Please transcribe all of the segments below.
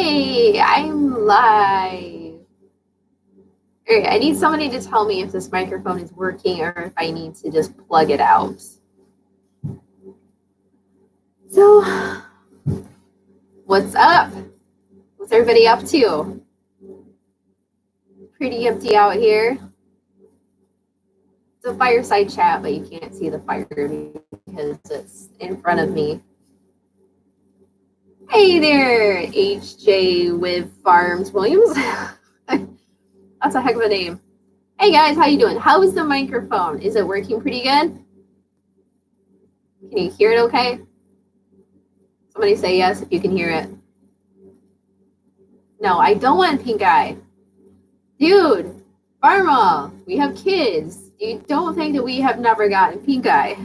Hey, I'm live. All right, I need somebody to tell me if this microphone is working or if I need to just plug it out. So, what's up? What's everybody up to? Pretty empty out here. It's a fireside chat, but you can't see the fire because it's in front of me. Hey there, HJ with Farms Williams. That's a heck of a name. Hey guys, how you doing? How is the microphone? Is it working pretty good? Can you hear it okay? Somebody say yes if you can hear it. No, I don't want pink eye. Dude, Farmal, we have kids. You don't think that we have never gotten pink eye.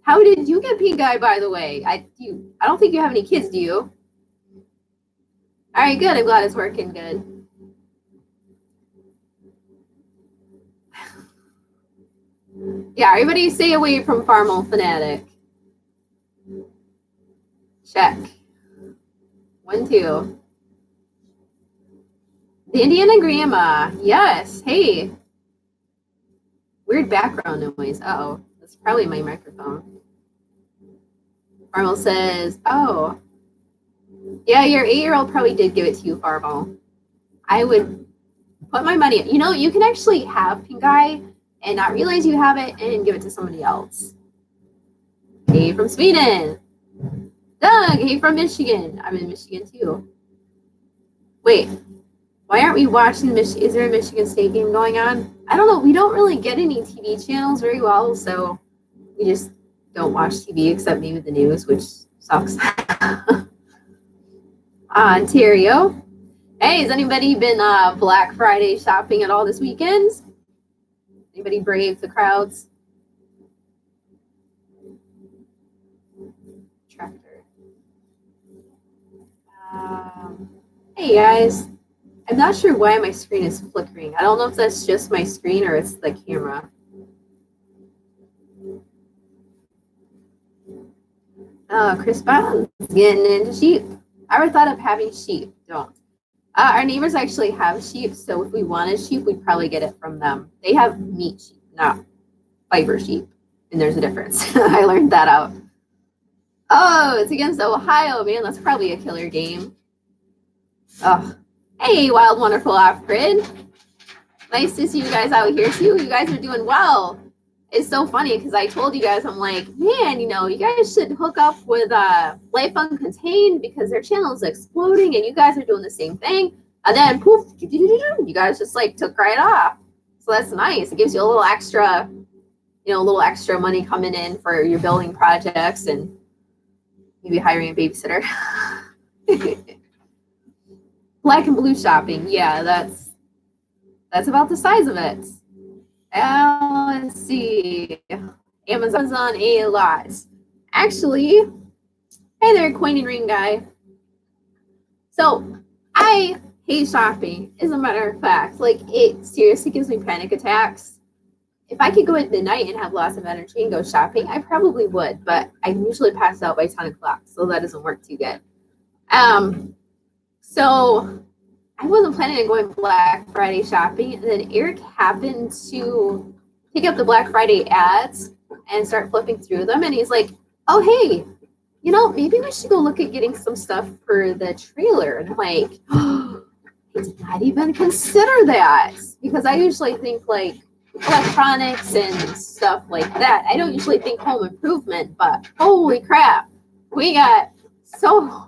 How did you get pink eye, by the way? I don't think you have any kids, do you? All right, good. I'm glad it's working good. Yeah, everybody stay away from Farmal Fanatic. Check. 1, 2. The Indiana Grandma. Yes. Hey. Weird background noise. Uh-oh. That's probably my microphone. Farmal says, oh. Yeah, your 8-year-old probably did give it to you, Farmal. I would put my money. You know, you can actually have pink eye and not realize you have it and give it to somebody else. Hey from Sweden. Doug, hey from Michigan. I'm in Michigan too. Wait, why aren't we watching is there a Michigan State game going on? I don't know. We don't really get any TV channels very well, so we just don't watch TV except maybe the news, which sucks. Ontario. Hey, has anybody been Black Friday shopping at all this weekend? Anybody brave the crowds? Tractor. Hey guys. I'm not sure why my screen is flickering. I don't know if that's just my screen or it's the camera. Chris Bones getting into sheep. I ever thought of having sheep? Don't. Our neighbors actually have sheep, so if we wanted sheep, we'd probably get it from them. They have meat sheep, not fiber sheep, and there's a difference. I learned that out. Oh, it's against Ohio, man. That's probably a killer game. Oh, hey, Wild Wonderful Off-Grid. Nice to see you guys out here, too. You guys are doing well. It's so funny because I told you guys, I'm like, man, you know, you guys should hook up with Life Uncontained because their channel is exploding and you guys are doing the same thing. And then poof, you guys just like took right off. So that's nice. It gives you a little extra, you know, a little extra money coming in for your building projects and maybe hiring a babysitter. Black and blue shopping. Yeah, that's about the size of it. Let's see. Amazon's on a lot. Actually, hey there, coin and ring guy. So I hate shopping, as a matter of fact. Like, it seriously gives me panic attacks. If I could go at midnight and have lots of energy and go shopping, I probably would, but I usually pass out by 10 o'clock, so that doesn't work too good. So I wasn't planning on going Black Friday shopping, and then Erik happened to pick up the Black Friday ads and start flipping through them, and he's like, oh, hey, you know, maybe we should go look at getting some stuff for the trailer. And I'm like, oh, I did not even consider that, because I usually think like electronics and stuff like that. I don't usually think home improvement, but holy crap, we got so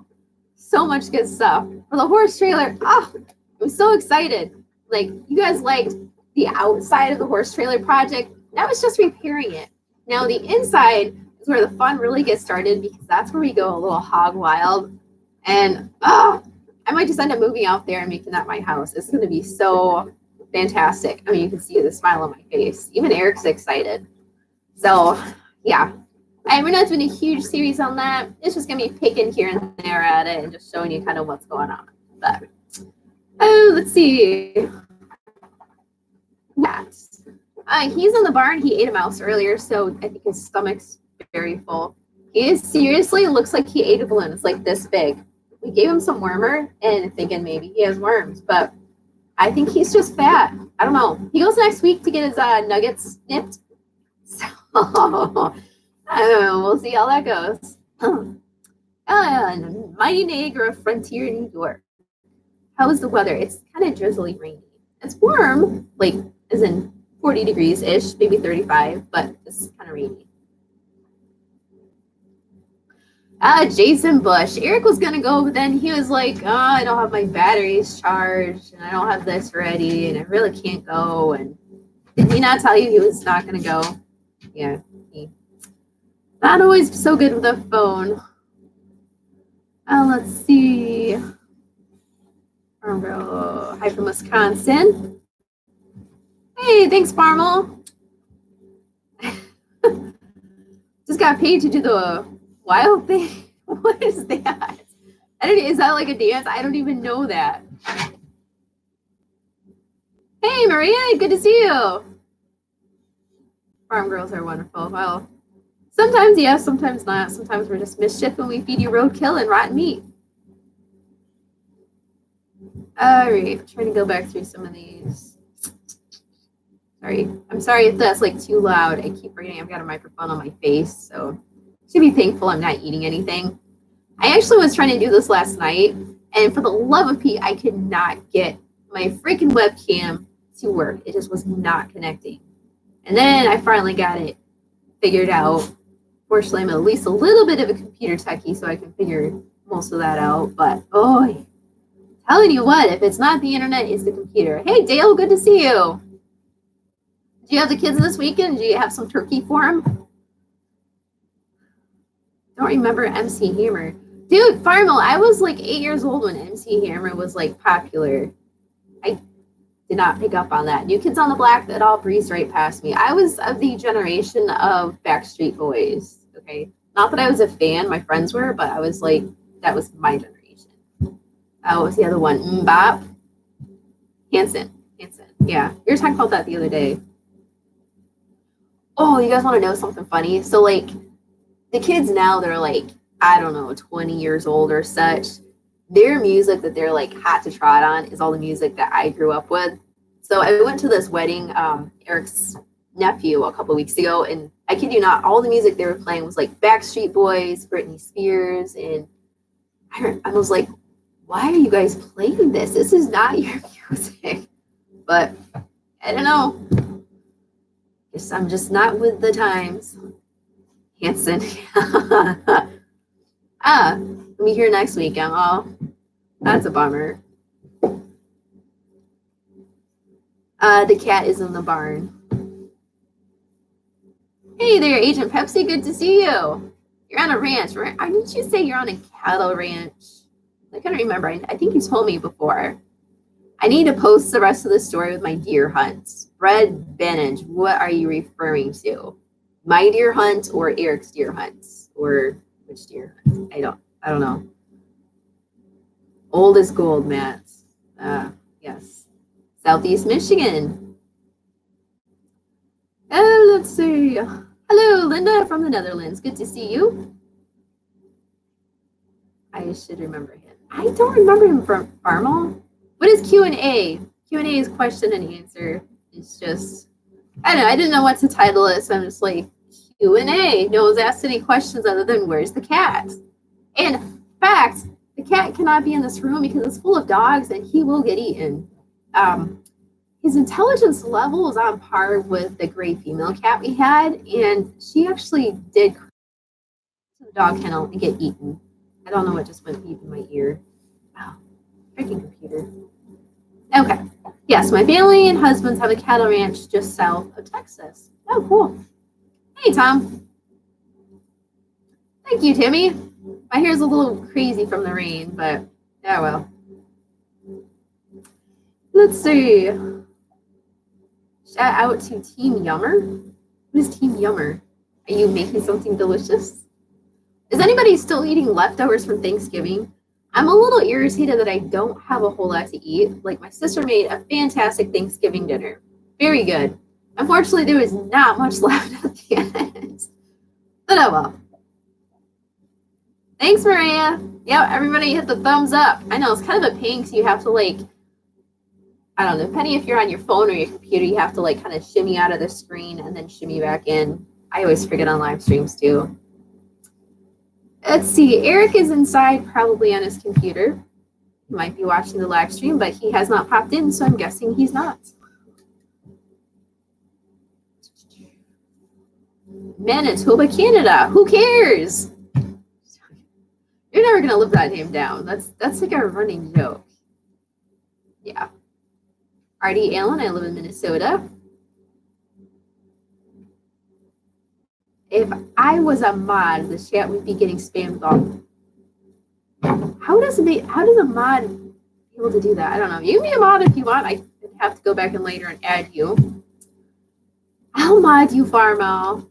much good stuff for the horse trailer. Oh, I'm so excited. Like, you guys liked the outside of the horse trailer project. That was just repairing it. Now the inside is where the fun really gets started, because that's where we go a little hog wild. And I might just end up moving out there and making that my house. It's going to be so fantastic. I mean, you can see the smile on my face. Even Erik's excited. So yeah, we're not doing a huge series on that. It's just going to be picking here and there at it and just showing you kind of what's going on. But let's see. He's in the barn. He ate a mouse earlier, so I think his stomach's very full. He is seriously looks like he ate a balloon. It's like this big. we gave him some wormer and thinking maybe he has worms, but I think he's just fat. I don't know. He goes next week to get his nuggets snipped. So I don't know. We'll see how that goes. Mighty Niagara Frontier, New York. How is the weather? It's kind of drizzly, rainy. It's warm, like as in 40 degrees ish, maybe 35, but it's kind of rainy. Jason Bush. Erik was gonna go, but then he was like, "Oh, I don't have my batteries charged, and I don't have this ready, and I really can't go." And did he not tell you he was not gonna go? Yeah, he not always so good with the phone. Let's see. Farm Girl. Hi from Wisconsin. Hey, thanks, Farmel. Just got paid to do the wild thing. What is that? Is that like a dance? I don't even know that. Hey, Maria, good to see you. Farm girls are wonderful. Well, sometimes yes, sometimes not. Sometimes we're just mischief when we feed you roadkill and rotten meat. All right, I'm trying to go back through some of these. Sorry, I'm sorry if that's like too loud. I keep forgetting I've got a microphone on my face, so should be thankful I'm not eating anything. I actually was trying to do this last night, and for the love of Pete, I could not get my freaking webcam to work. It just was not connecting. And then I finally got it figured out. Fortunately, I'm at least a little bit of a computer techie, so I can figure most of that out. But, oh, telling you what, if it's not the internet, it's the computer. Hey, Dale, good to see you. Do you have the kids this weekend? Do you have some turkey for them? Don't remember MC Hammer. Dude, Farmel, I was like 8 years old when MC Hammer was like popular. I did not pick up on that. New Kids on the Block, that all breezed right past me. I was of the generation of Backstreet Boys, okay? Not that I was a fan, my friends were, but I was like, that was my generation. What was the other one? Mbop? Hanson. Yeah, we were talking about that the other day. Oh, you guys want to know something funny? So, like, the kids now, they're like, I don't know, 20 years old or such. Their music that they're like hot to trot on is all the music that I grew up with. So I went to this wedding, Erik's nephew, a couple of weeks ago, and I kid you not, all the music they were playing was like Backstreet Boys, Britney Spears, and I was like, why are you guys playing this? This is not your music. But I don't know. Guess I'm just not with the times. Hanson. I'll be here next weekend. Oh, that's a bummer. The cat is in the barn. Hey there, Agent Pepsi. Good to see you. You're on a ranch. Didn't you say you're on a cattle ranch? I can't remember. I think you told me before. I need to post the rest of the story with my deer hunts. Fred Benage, what are you referring to? My deer hunt or Erik's deer hunts? Or which deer hunt? I don't know. Old as gold, Matt. Yes. Southeast Michigan. Let's see. Hello, Linda from the Netherlands. Good to see you. I should remember him. I don't remember him from Farmel. What is Q&A? Q&A is question and answer. It's just, I don't know. I didn't know what to title it, so I'm just like, Q&A. No one's asked any questions other than, where's the cat? And in fact, the cat cannot be in this room because it's full of dogs and he will get eaten. His intelligence level is on par with the gray female cat we had, and she actually did the dog kennel and get eaten. I don't know what just went beep in my ear. Oh, freaking computer. Okay. Yes, my family and husbands have a cattle ranch just south of Texas. Oh, cool. Hey, Tom. Thank you, Timmy. My hair's a little crazy from the rain, but yeah, well. Let's see. Shout out to Team Yummer. What is Team Yummer? Are you making something delicious? Is anybody still eating leftovers from Thanksgiving? I'm a little irritated that I don't have a whole lot to eat. Like, my sister made a fantastic Thanksgiving dinner. Very good. Unfortunately, there was not much left at the end. But oh well. Thanks, Maria. Yeah, everybody hit the thumbs up. I know, it's kind of a pain because you have to like, I don't know, depending if you're on your phone or your computer, you have to like kind of shimmy out of the screen and then shimmy back in. I always forget on live streams too. Let's see, Erik is inside probably on his computer. He might be watching the live stream, but he has not popped in, so I'm guessing he's not. Manitoba, Canada. Who cares? You're never gonna live that name down. That's like a running joke. Yeah. Artie Allen, I live in Minnesota. If I was a mod, the chat would be getting spammed off. How does a mod be able to do that? I don't know. You can be a mod if you want. I have to go back in later and add you. I'll mod you, Farmo.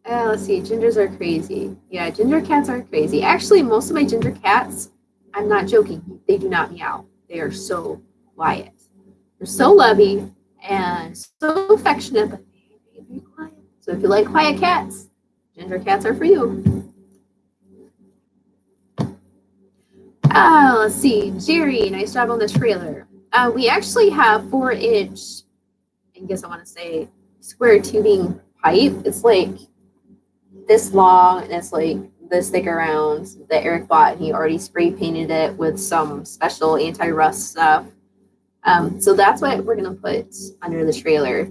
Let's see. Gingers are crazy. Yeah, ginger cats are crazy. Actually, most of my ginger cats, I'm not joking, they do not meow. They are so quiet. They're so lovey and so affectionate, but they're very quiet. So if you like quiet cats, ginger cats are for you. Let's see. Jerry, nice job on the trailer. We actually have 4-inch, I guess I want to say, square tubing pipe. It's like this long and it's like this thick around that Erik bought, and he already spray painted it with some special anti-rust stuff. So that's what we're gonna put under the trailer.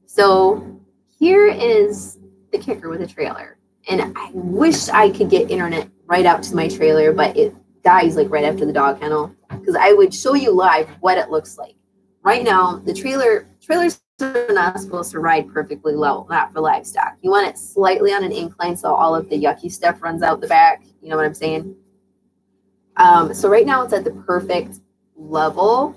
So here is the kicker with the trailer. And I wish I could get internet right out to my trailer, but it dies like right after the dog kennel, because I would show you live what it looks like. Right now, the trailers are not supposed to ride perfectly low, not for livestock. You want it slightly on an incline so all of the yucky stuff runs out the back. You know what I'm saying? So right now it's at the perfect level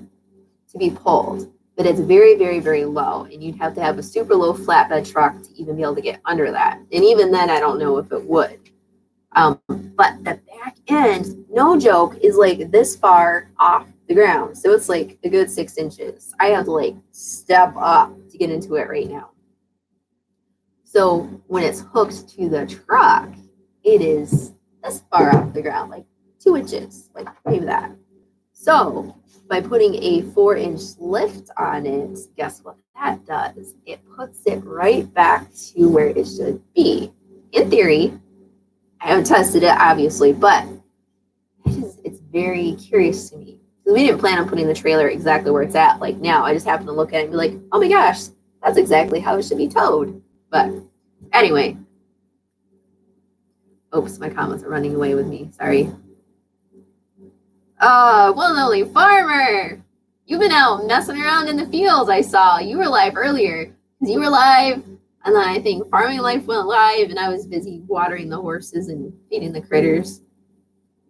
to be pulled, but it's very, very, very low, and you'd have to have a super low flatbed truck to even be able to get under that. And even then, I don't know if it would. But the back end, no joke, is like this far off the ground. So it's like a good 6 inches. I have to like step up to get into it right now. So when it's hooked to the truck, it is this far off the ground, like 2 inches, like maybe that. So by putting a 4-inch lift on it, guess what that does? It puts it right back to where it should be. In theory, I haven't tested it, obviously, but it's very curious to me. We didn't plan on putting the trailer exactly where it's at like now. I just happened to look at it and be like, oh my gosh, that's exactly how it should be towed. But anyway. Oops, my comments are running away with me. Sorry. One and only Farmer. You've been out messing around in the fields, I saw. You were live earlier. You were live, and then I think Farming Life went live, and I was busy watering the horses and feeding the critters.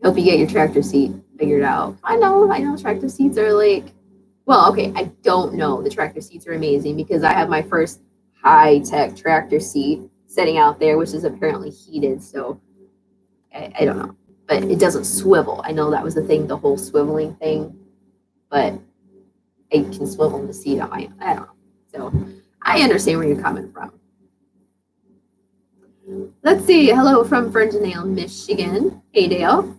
Hope you get your tractor seat figured out. I know tractor seats are like, well, okay, I don't know. The tractor seats are amazing because I have my first high-tech tractor seat sitting out there, which is apparently heated, so I don't know. But it doesn't swivel. I know that was the thing, the whole swiveling thing, but I can swivel in the seat on my, I don't know. So I understand where you're coming from. Let's see. Hello from Ferndale, Michigan. Hey, Dale.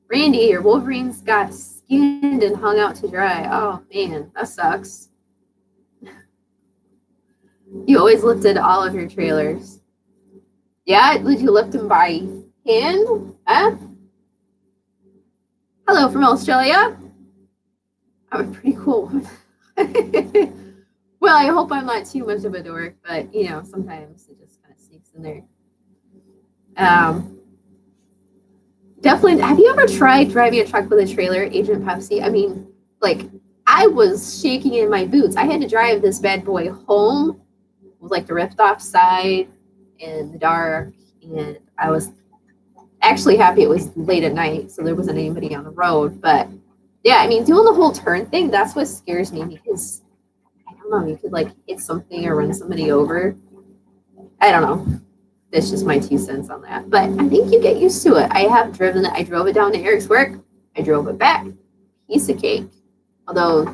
Randy, your Wolverines got skinned and hung out to dry. Oh, man, that sucks. You always lifted all of your trailers. Yeah, did you lift them by hand? Huh? Hello from Australia. I'm a pretty cool one. Well, I hope I'm not too much of a dork, but, you know, sometimes it just kind of sneaks in there. Definitely. Have you ever tried driving a truck with a trailer, Agent Pepsi? I mean, like, I was shaking in my boots. I had to drive this bad boy home with, like, the ripped off side in the dark, and I was actually happy it was late at night, so there wasn't anybody on the road. But, yeah, I mean, doing the whole turn thing, that's what scares me because, I don't know, you could, like, hit something or run somebody over. I don't know. That's just my 2 cents on that. But I think you get used to it. I have driven it. I drove it down to Erik's work. I drove it back. Piece of cake. Although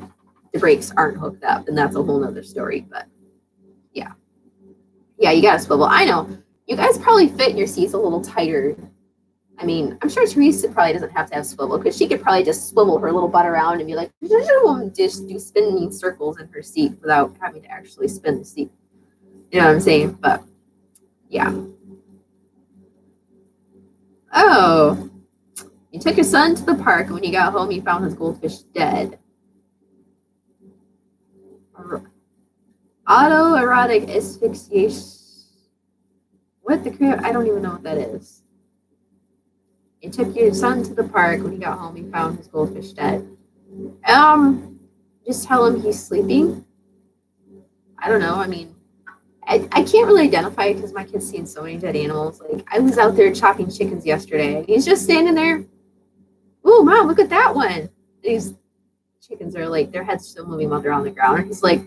the brakes aren't hooked up, and that's a whole nother story. But yeah. Yeah, you got to swivel. I know. You guys probably fit in your seats a little tighter I mean, I'm sure Teresa probably doesn't have to have swivel because she could probably just swivel her little butt around and be like, just do spinning circles in her seat without having to actually spin the seat. You know what I'm saying? But yeah. Oh, you took your son to the park, and when he got home, he found his goldfish dead. Autoerotic asphyxiation. What the crap? I don't even know what that is. You took your son to the park. When he got home, he found his goldfish dead. Just tell him he's sleeping. I don't know. I mean, I can't really identify because my kid's seen so many dead animals. Like, I was out there chopping chickens yesterday, and he's just standing there. Oh, Mom, look at that one. These chickens are like, their head's still moving while they're on the ground. And he's like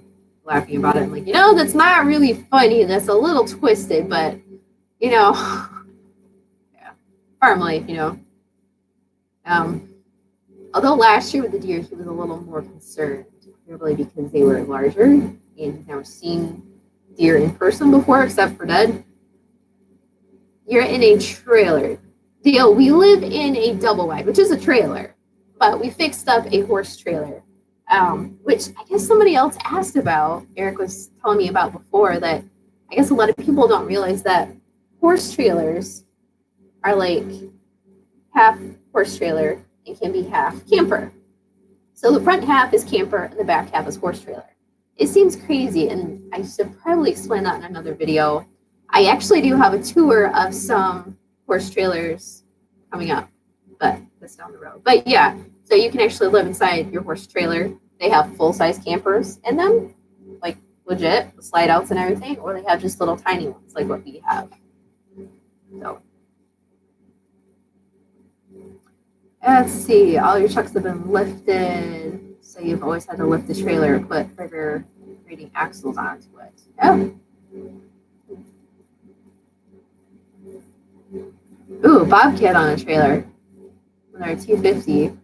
laughing about it. I'm like, that's not really funny. That's a little twisted, but, yeah, farm life, Although last year with the deer, he was a little more concerned, probably because they were larger and he'd never seen deer in person before, except for dead. You're in a trailer. Dale, we live in a double wide, which is a trailer, but we fixed up a horse trailer, which I guess somebody else asked about. Erik was telling me about before that I guess a lot of people don't realize that horse trailers are like half horse trailer and can be half camper. So the front half is camper and the back half is horse trailer. It seems crazy, and I should probably explain that in another video. I actually do have a tour of some horse trailers coming up, but that's down the road. But yeah, so you can actually live inside your horse trailer. They have full-size campers in them, like legit, with slide outs and everything, or they have just little tiny ones like what we have. So let's see, all your trucks have been lifted. So you've always had to lift the trailer and put bigger rating axles onto it. Oh. Ooh, Bobcat on a trailer with our 250.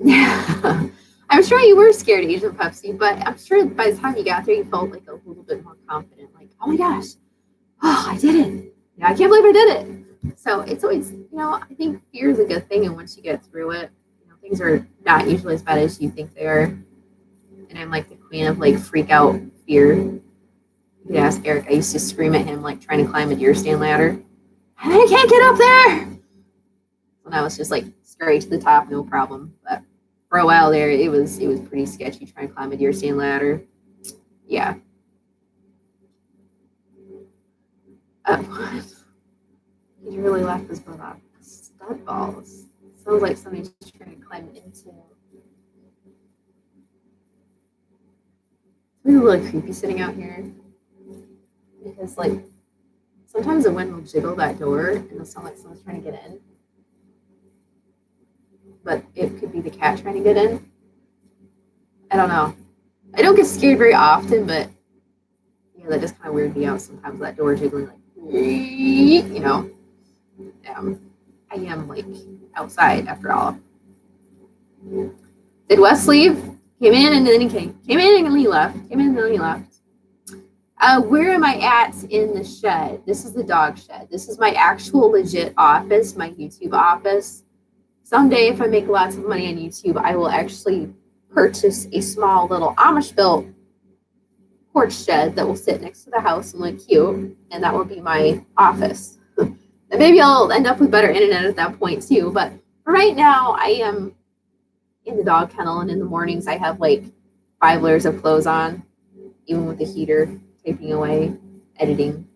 Yeah. I'm sure you were scared of Asian Pepsi, but I'm sure by the time you got there, you felt like a little bit more confident. Like, oh my gosh, I did it. Yeah, I can't believe I did it. So it's always, I think fear is a good thing. And once you get through it, things are not usually as bad as you think they are. And I'm like the queen of like freak out fear. You could ask Erik. I used to scream at him like trying to climb a deer stand ladder. I can't get up there. And I was just like straight to the top, no problem. But for a while there, it was pretty sketchy trying to climb a deer stand ladder. Yeah. What? He really left his butt off. Stud balls. Sounds like somebody's trying to climb into. It's really creepy sitting out here because, like, sometimes the wind will jiggle that door and it'll sound like someone's trying to get in. But it could be the cat trying to get in. I don't know. I don't get scared very often, but that just kind of weird me out sometimes. That door jiggling, like, I am like outside after all. Did Wes leave? Came in and then he came in and he left. Came in and then he left. Where am I at in the shed? This is the dog shed. This is my actual legit office, my YouTube office. Someday, if I make lots of money on YouTube, I will actually purchase a small little Amish-built porch shed that will sit next to the house and look cute, and that will be my office. And maybe I'll end up with better internet at that point too. But for right now, I am in the dog kennel, and in the mornings I have like 5 layers of clothes on, even with the heater, typing away, editing.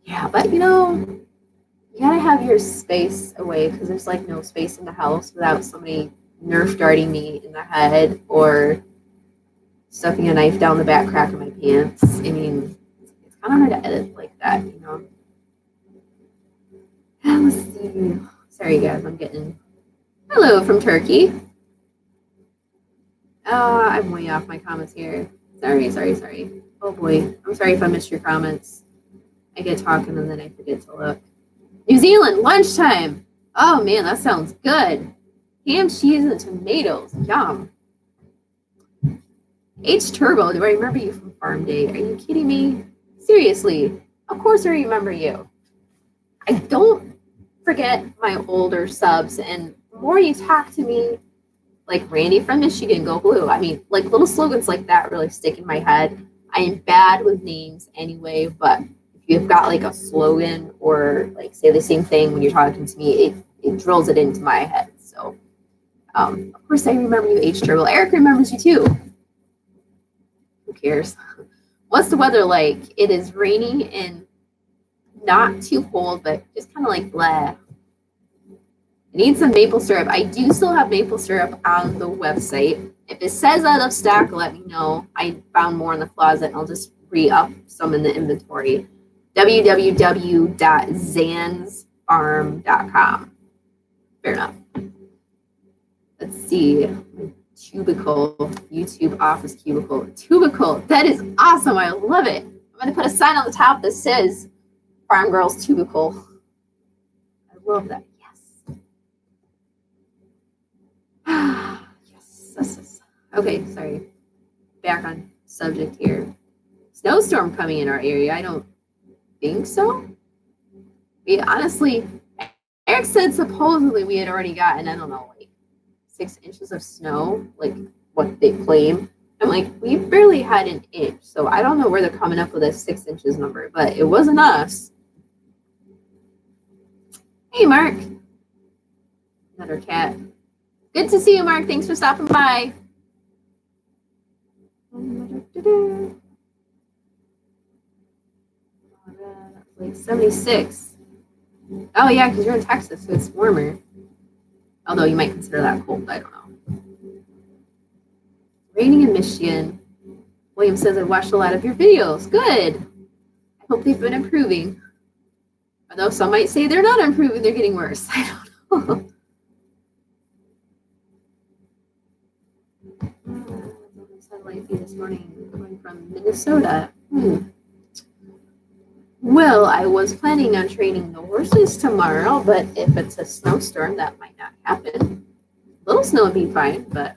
Yeah, but you gotta have your space away because there's like no space in the house without somebody Nerf darting me in the head or stuffing a knife down the back crack of my pants. I mean, it's kind of hard to edit like that, Let's see. Sorry, guys, I'm getting hello from Turkey. I'm way off my comments here. Sorry. Oh boy, I'm sorry if I missed your comments. I get talking and then I forget to look. New Zealand, lunchtime. Oh man, that sounds good. Ham, cheese, and tomatoes. Yum. H Turbo, do I remember you from Farm Day? Are you kidding me? Seriously, of course I remember you. I don't forget my older subs, and the more you talk to me, like Randy from Michigan, go blue. I mean, like little slogans like that really stick in my head. I am bad with names anyway, but if you've got like a slogan or like say the same thing when you're talking to me, it drills it into my head. So, of course, I remember you, H Turtle. Erik remembers you too. Who cares? What's the weather like? It is rainy and not too cold, but just kind of like blah. I need some maple syrup. I do still have maple syrup on the website. If it says out of stock, let me know. I found more in the closet, and I'll just re-up some in the inventory. www.zansfarm.com. Fair enough. Let's see. Tubicle, YouTube office cubicle. Tubicle. That is awesome. I love it. I'm going to put a sign on the top that says Farm Girl's Tubicle. I love that. Yes. Okay, sorry. Back on subject here. Snowstorm coming in our area. I don't think so. Honestly, Erik said supposedly we had already gotten, I don't know, like 6 inches of snow, like what they claim. I'm like, we barely had an inch, so I don't know where they're coming up with a 6 inches number, but it wasn't us. Hey, Mark. Another cat. Good to see you, Mark. Thanks for stopping by. Like 76. Oh, yeah, because you're in Texas, so it's warmer. Although you might consider that cold. I don't know. Raining in Michigan. William says, I've watched a lot of your videos. Good. I hope they've been improving. Although some might say they're not improving, they're getting worse. I don't know. Satellite feed this morning coming from Minnesota. Well, I was planning on training the horses tomorrow, but if it's a snowstorm, that might not happen. Little snow would be fine, but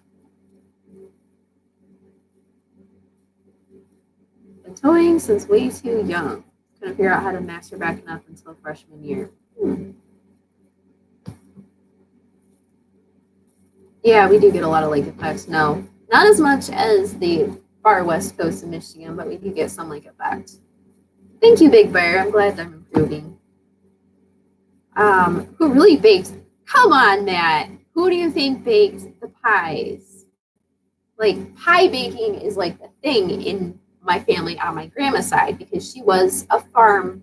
been towing since way too young. Couldn't figure out how to master backing up until freshman year. Yeah, we do get a lot of lake effects. No, not as much as the far west coast of Michigan, but we do get some lake effect. Thank you, Big Bear. I'm glad I'm improving. Who really baked? Come on, Matt. Who do you think baked the pies? Like, pie baking is like the thing in my family on my grandma's side because she was a farm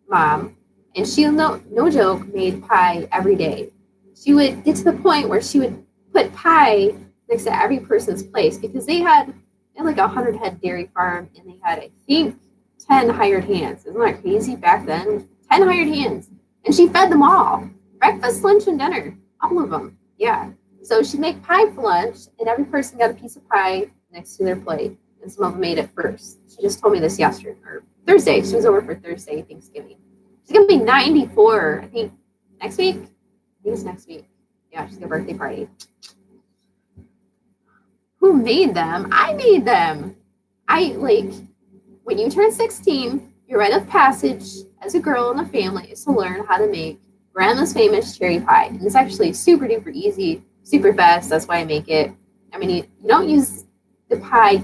mom and she, no joke, made pie every day. She would get to the point where she would put pie next to every person's place because they had like 100 head dairy farm and they had, I think, 10 hired hands. Isn't that crazy back then? 10 hired hands. And she fed them all. Breakfast, lunch, and dinner. All of them. Yeah. So she'd make pie for lunch, and every person got a piece of pie next to their plate. And some of them ate it first. She just told me this yesterday, or Thursday. She was over for Thursday, Thanksgiving. She's going to be 94, I think, next week. I think it's next week. Yeah, she's got a birthday party. Who made them? I made them. When you turn 16, your rite of passage as a girl in the family is to learn how to make grandma's famous cherry pie. And it's actually super duper easy, super fast. That's why I make it. I mean, you don't use the pie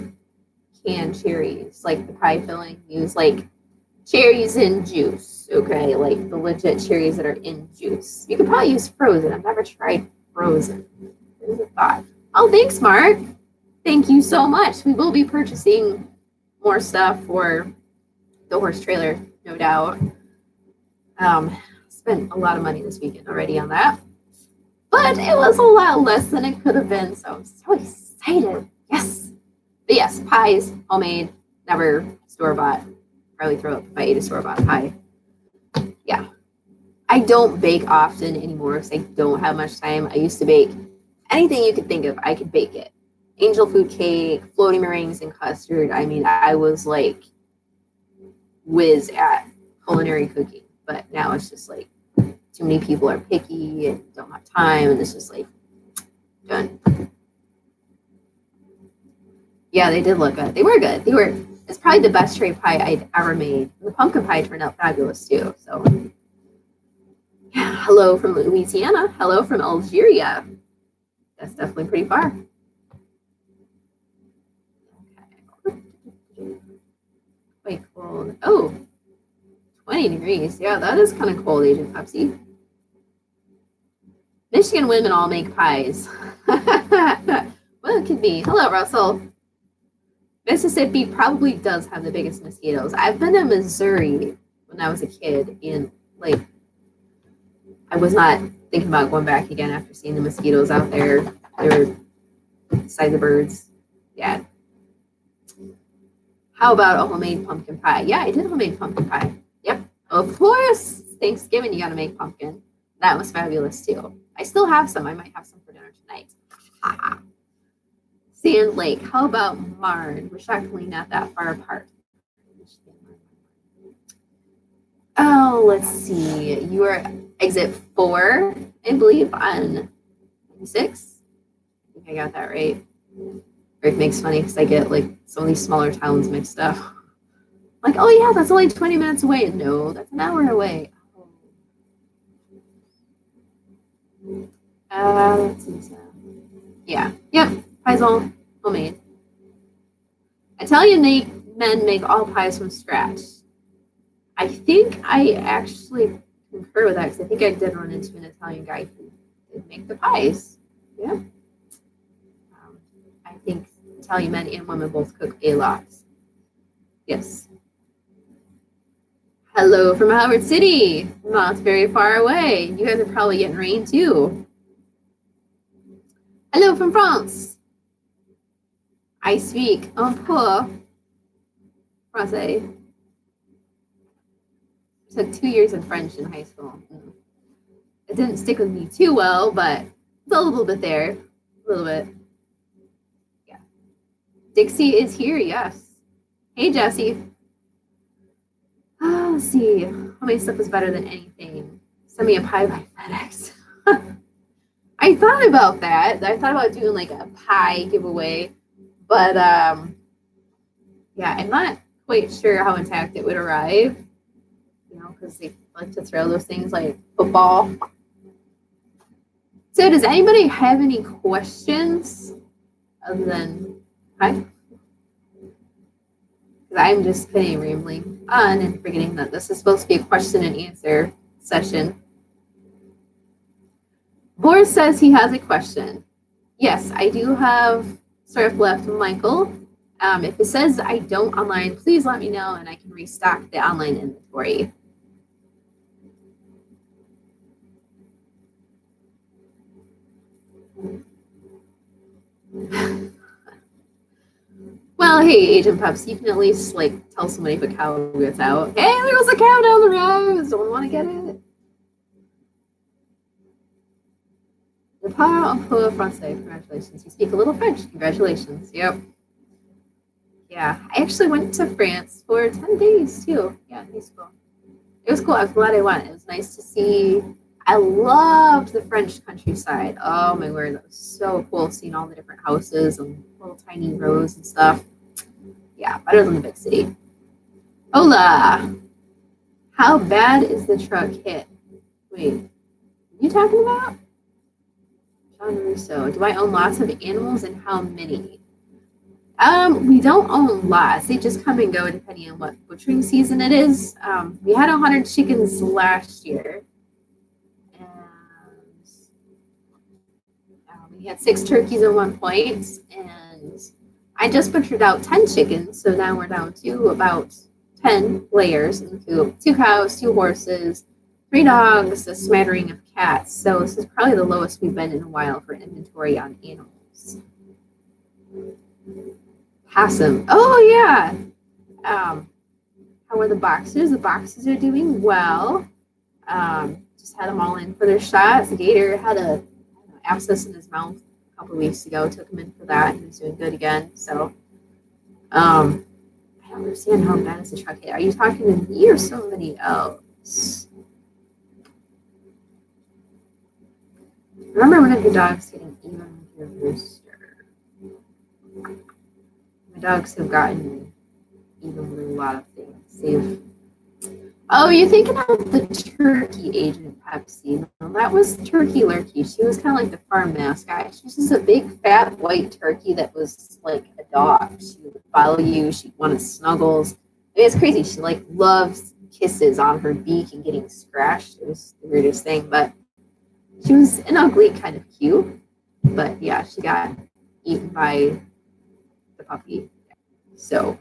canned cherries, like the pie filling. You use like cherries in juice, okay? Like the legit cherries that are in juice. You could probably use frozen. I've never tried frozen. There's a thought. Oh, thanks, Mark. Thank you so much. We will be purchasing more stuff for the horse trailer, no doubt. Spent a lot of money this weekend already on that. But it was a lot less than it could have been, so I'm so excited. Yes. But yes, pies, homemade, never store-bought. Probably throw up if I ate a store-bought pie. Yeah. I don't bake often anymore because I don't have much time. I used to bake anything you could think of, I could bake it. Angel food cake, floating meringues, and custard. I mean, I was like whiz at culinary cooking. But now it's just like too many people are picky and don't have time, and it's just like done. Yeah, they did look good. They were good. It's probably the best cherry pie I'd ever made. The pumpkin pie turned out fabulous too. So yeah. Hello from Louisiana. Hello from Algeria. That's definitely pretty far. Okay. Quite cold. Oh, 20 degrees. Yeah, that is kind of cold, Agent Pepsi. Michigan women all make pies. Well, it could be. Hello, Russell. Mississippi probably does have the biggest mosquitoes. I've been to Missouri when I was a kid, and like I was not thinking about going back again after seeing the mosquitoes out there. They were size of birds. Yeah. How about a homemade pumpkin pie? Yeah, I did homemade pumpkin pie. Yep. Of course. Thanksgiving, you got to make pumpkin. That was fabulous too. I still have some. I might have some for dinner tonight. Sand Lake. How about Marne? We're shockingly not that far apart. Oh, let's see. You are exit 4, I believe, on 96. I think I got that right. Erik makes funny because I get like some of these smaller towns mixed up. Like, oh yeah, that's only 20 minutes away. No, that's an hour away. Let's see. Yeah. Yep. Pies all homemade. Italian men make all pies from scratch. I think I actually concur with that because I think I did run into an Italian guy who did make the pies. Yeah. I think Italian men and women both cook a lot. Yes. Hello from Howard City. Not very far away. You guys are probably getting rain too. Hello from France. I speak un peu français. I took 2 years in French in high school. It didn't stick with me too well, but it's a little bit there. A little bit. Yeah. Dixie is here, yes. Hey, Jesse. Oh, let's see. How many stuff is better than anything? Send me a pie by FedEx. I thought about that. I thought about doing like a pie giveaway, but yeah, I'm not quite sure how intact it would arrive. You know, because they like to throw those things like football. So, does anybody have any questions other than hi? I'm just kind of rambling on and forgetting that this is supposed to be a question and answer session. Boris says he has a question. Yes, I do have surf left, Michael. If it says I don't online, please let me know and I can restock the online inventory. Well, hey, Agent Pups, you can at least like tell somebody if a cow gets out. Hey, there was a cow down the road. Someone want to get it? Le parle un peu français. Congratulations. You speak a little French. Congratulations. Yep. Yeah, I actually went to France for 10 days too. Yeah, it was cool. It was cool. I was glad I went. It was nice to see. I loved the French countryside. Oh my word, that was so cool seeing all the different houses and little tiny rows and stuff. Yeah, better than the big city. Hola! How bad is the truck hit? Wait, what are you talking about? John Russo. Do I own lots of animals and how many? We don't own lots. They just come and go depending on what butchering season it is. We had 100 chickens last year. And we had 6 turkeys at one point. And I just butchered out 10 chickens. So now we're down to about 10 layers in the coop. 2 cows, 2 horses, 3 dogs, a smattering of cats. So this is probably the lowest we've been in a while for inventory on animals. Possum. Oh, yeah. How are the boxers? The boxers are doing well. Just had them all in for their shots. The gator had a abscess in his mouth a couple of weeks ago. Took him in for that. He was doing good again. So, I don't understand how bad is the truck hit. Are you talking to me or somebody else? Remember one of your dogs getting even with your rooster? My dogs have gotten even with a lot of things. Oh, you're thinking of the turkey agent Pepsi. No, that was Turkey Lurkey. She was kind of like the farm mascot. She was just a big fat white turkey that was like a dog. She would follow you. She wanted snuggles. I mean, it's crazy. She like loves kisses on her beak and getting scratched. It was the weirdest thing, but she was an ugly kind of cute. But yeah, she got eaten by the puppy. So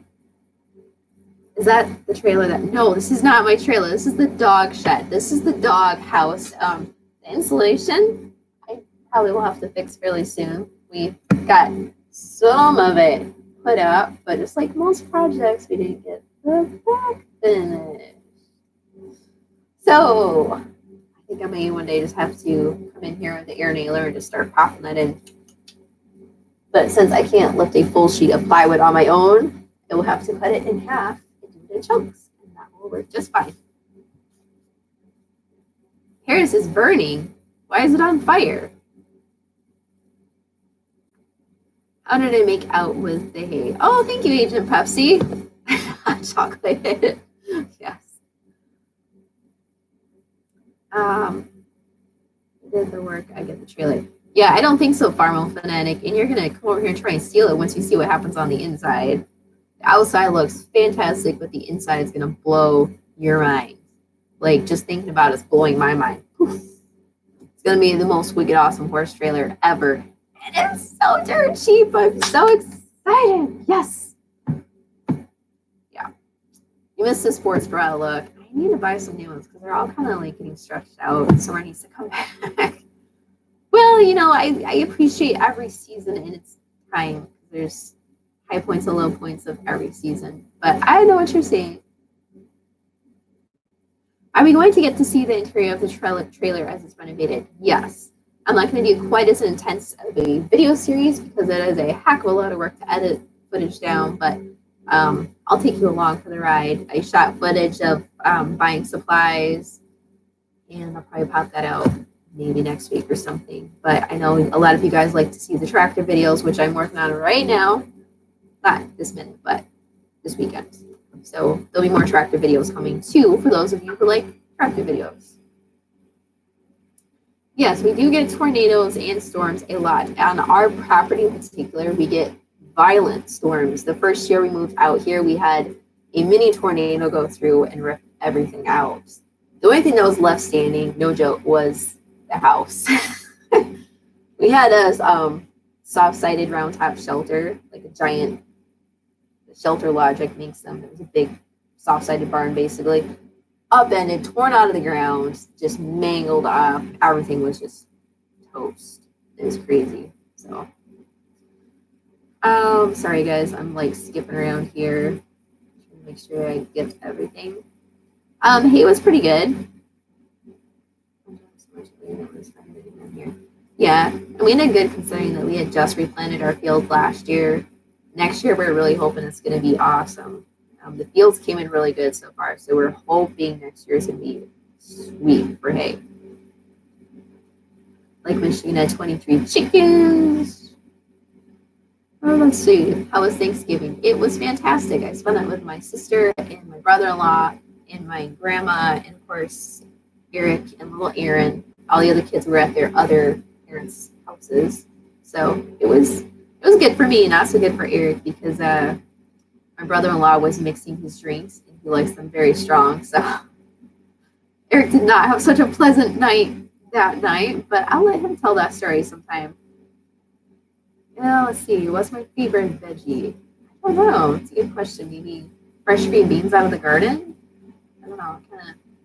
is that the trailer that? No, this is not my trailer. This is the dog shed. This is the dog house. The insulation, I probably will have to fix fairly soon. We got some of it put up, but just like most projects, we didn't get the back finished. So I think I may one day just have to come in here with the air nailer and just start popping that in. But since I can't lift a full sheet of plywood on my own, I will have to cut it in half and do it in chunks, and that will work just fine. Paris is burning. Why is it on fire? How did I make out with the hay? Oh, thank you, Agent Pepsi. Chocolate. Yes. I did the work. I get the trailer. Yeah, I don't think so, Farmo Fanatic. And you're going to come over here and try and steal it once you see what happens on the inside. The outside looks fantastic, but the inside is going to blow your mind. Like, just thinking about it's blowing my mind. Oof. It's going to be the most wicked awesome horse trailer ever. And it's so dirt cheap. I'm so excited. Yes. Yeah. You missed the sports bra look. I need to buy some new ones because they're all kind of like getting stretched out. Somewhere needs to come back. Well, you know, I appreciate every season in its time. There's high points and low points of every season. But I know what you're saying. Are we going to get to see the interior of the trailer as it's renovated? Yes. I'm not going to do quite as intense of a video series because it is a heck of a lot of work to edit footage down, but I'll take you along for the ride. I shot footage of buying supplies, and I'll probably pop that out maybe next week or something. But I know a lot of you guys like to see the tractor videos, which I'm working on right now. Not this minute, but this weekend. So there'll be more tractor videos coming too for those of you who like tractor videos. Yes, we do get tornadoes and storms a lot. On our property in particular, we get violent storms. The first year we moved out here, we had a mini tornado go through and rip everything out. The only thing that was left standing, no joke, was the house. We had a soft-sided round top shelter, like a giant shelter logic makes them. It was a big soft-sided barn basically. Upended, torn out of the ground, just mangled up. Everything was just toast. It was crazy. So sorry guys, I'm like skipping around here. Trying to make sure I get everything. Hay was pretty good. Yeah, and we did good considering that we had just replanted our field last year. Next year, we're really hoping it's going to be awesome. The fields came in really good so far, so we're hoping next year is going to be sweet for hay. Like Michigan had 23 chickens. Oh, let's see. How was Thanksgiving? It was fantastic. I spent it with my sister and my brother-in-law and my grandma, and of course, Erik and little Aaron. All the other kids were at their other parents' houses. So it was good for me, not so good for Erik because my brother-in-law was mixing his drinks and he likes them very strong. So Erik did not have such a pleasant night that night, but I'll let him tell that story sometime. Now, let's see. What's my favorite veggie? I don't know. It's a good question. Maybe fresh green beans out of the garden? I don't know.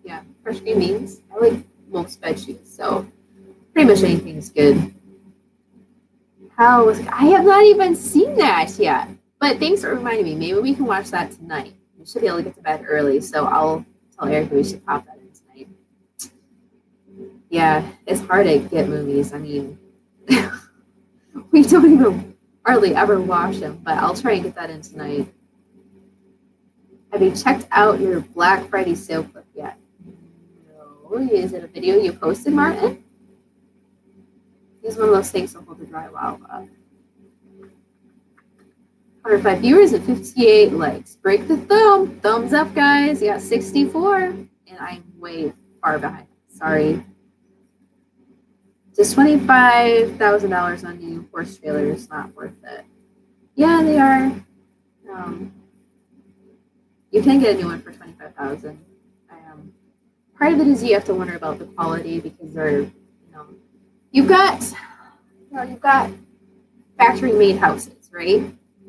Yeah, fresh green beans. I like most veggies, so pretty much anything is good. I have not even seen that yet. But thanks for reminding me. Maybe we can watch that tonight. We should be able to get to bed early, so I'll tell Erik we should pop that in tonight. Yeah, it's hard to get movies. I mean, we don't even hardly ever watch them, but I'll try and get that in tonight. Have you checked out your Black Friday sale clip yet? No. Is it a video you posted, Martin? It's one of those things that hold the drywall up. 105 viewers and 58 likes. Break the thumb. Thumbs up, guys. You got 64. and I'm way far behind. Sorry. Just $25,000 on new horse trailer is not worth it. Yeah, they are. You can get a new one for $25,000. Part of it is you have to wonder about the quality because they're, you've got factory made houses, right?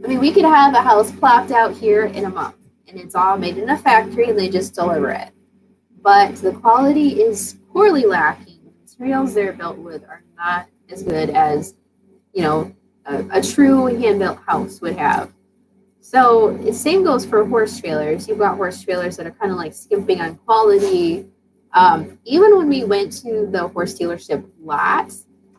I mean, we could have a house plopped out here in a month, and it's all made in a factory, and they just deliver it. But the quality is poorly lacking. The materials they're built with are not as good as, a true hand-built house would have. So the same goes for horse trailers. You've got horse trailers that are kind of like skimping on quality. Even when we went to the horse dealership lot,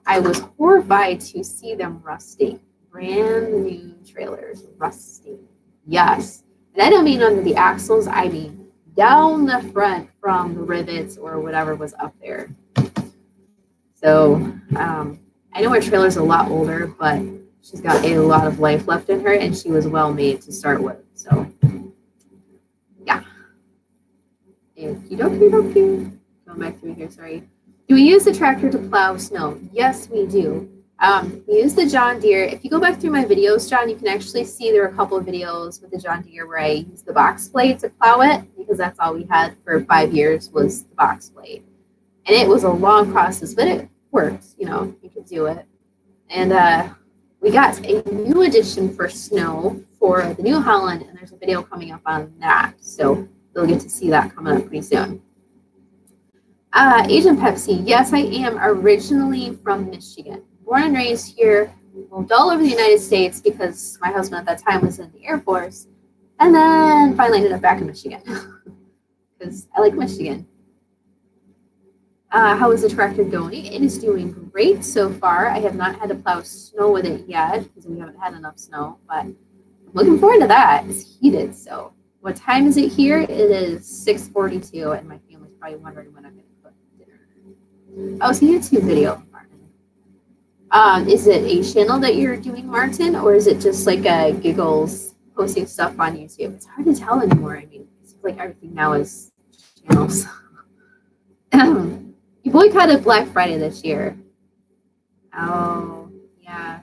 I was horrified to see them rusting. Brand new trailers rusting. Yes. And I don't mean under the axles. I mean down the front from the rivets or whatever was up there. So I know our trailer's a lot older, but she's got a lot of life left in her, and she was well made to start with. So, yeah. Okie dokie. Going back through here, sorry. Do we use the tractor to plow snow? Yes, we do. We use the John Deere. If you go back through my videos, John, you can actually see there are a couple of videos with the John Deere where I use the box blade to plow it, because that's all we had for 5 years was the box blade. And it was a long process, but it worked. You could do it. And we got a new addition for snow for the New Holland, and there's a video coming up on that. So you'll get to see that coming up pretty soon. Agent Pepsi, yes, I am originally from Michigan. Born and raised here, moved all over the United States because my husband at that time was in the Air Force, and then finally ended up back in Michigan because I like Michigan. How is the tractor going? It is doing great so far. I have not had to plow snow with it yet because we haven't had enough snow, but I'm looking forward to that. It's heated. So what time is it here? It is 6:42, and my family's probably wondering when I'm going to cook dinner. Oh, it's a YouTube video, Martin. Is it a channel that you're doing, Martin, or is it just like a giggles posting stuff on YouTube? It's hard to tell anymore. I mean, it seems like everything now is channels. You boycotted Black Friday this year. Oh, yeah.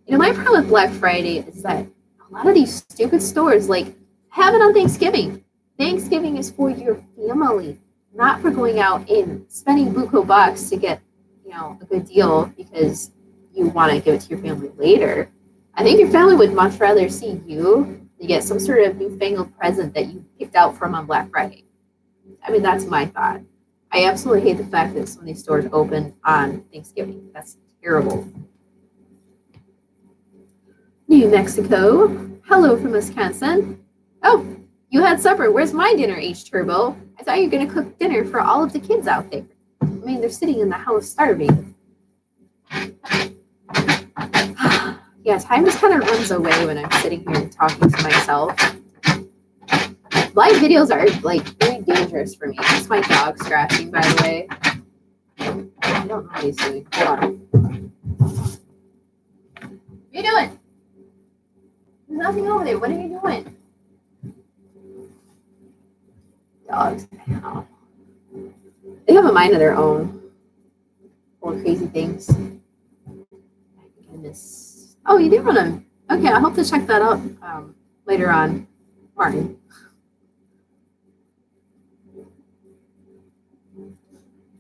My problem with Black Friday is that a lot of these stupid stores, like, have it on Thanksgiving. Thanksgiving is for your family, not for going out and spending buku bucks to get, a good deal because you want to give it to your family later. I think your family would much rather see you to get some sort of newfangled present that you picked out from on Black Friday. I mean, that's my thought. I absolutely hate the fact that some of these stores open on Thanksgiving. That's terrible. New Mexico. Hello from Wisconsin. Oh, you had supper. Where's my dinner, H Turbo? I thought you were going to cook dinner for all of the kids out there. I mean, they're sitting in the house starving. Yeah, time just kind of runs away when I'm sitting here and talking to myself. Live videos are, like, very dangerous for me. It's my dog scratching, by the way. I don't know what he's doing. Hold on. What are you doing? There's nothing over there. What are you doing? Dogs. Oh. They have a mind of their own. Full of crazy things. My goodness. Oh, you did want to. Okay, I hope to check that out later on. Martin.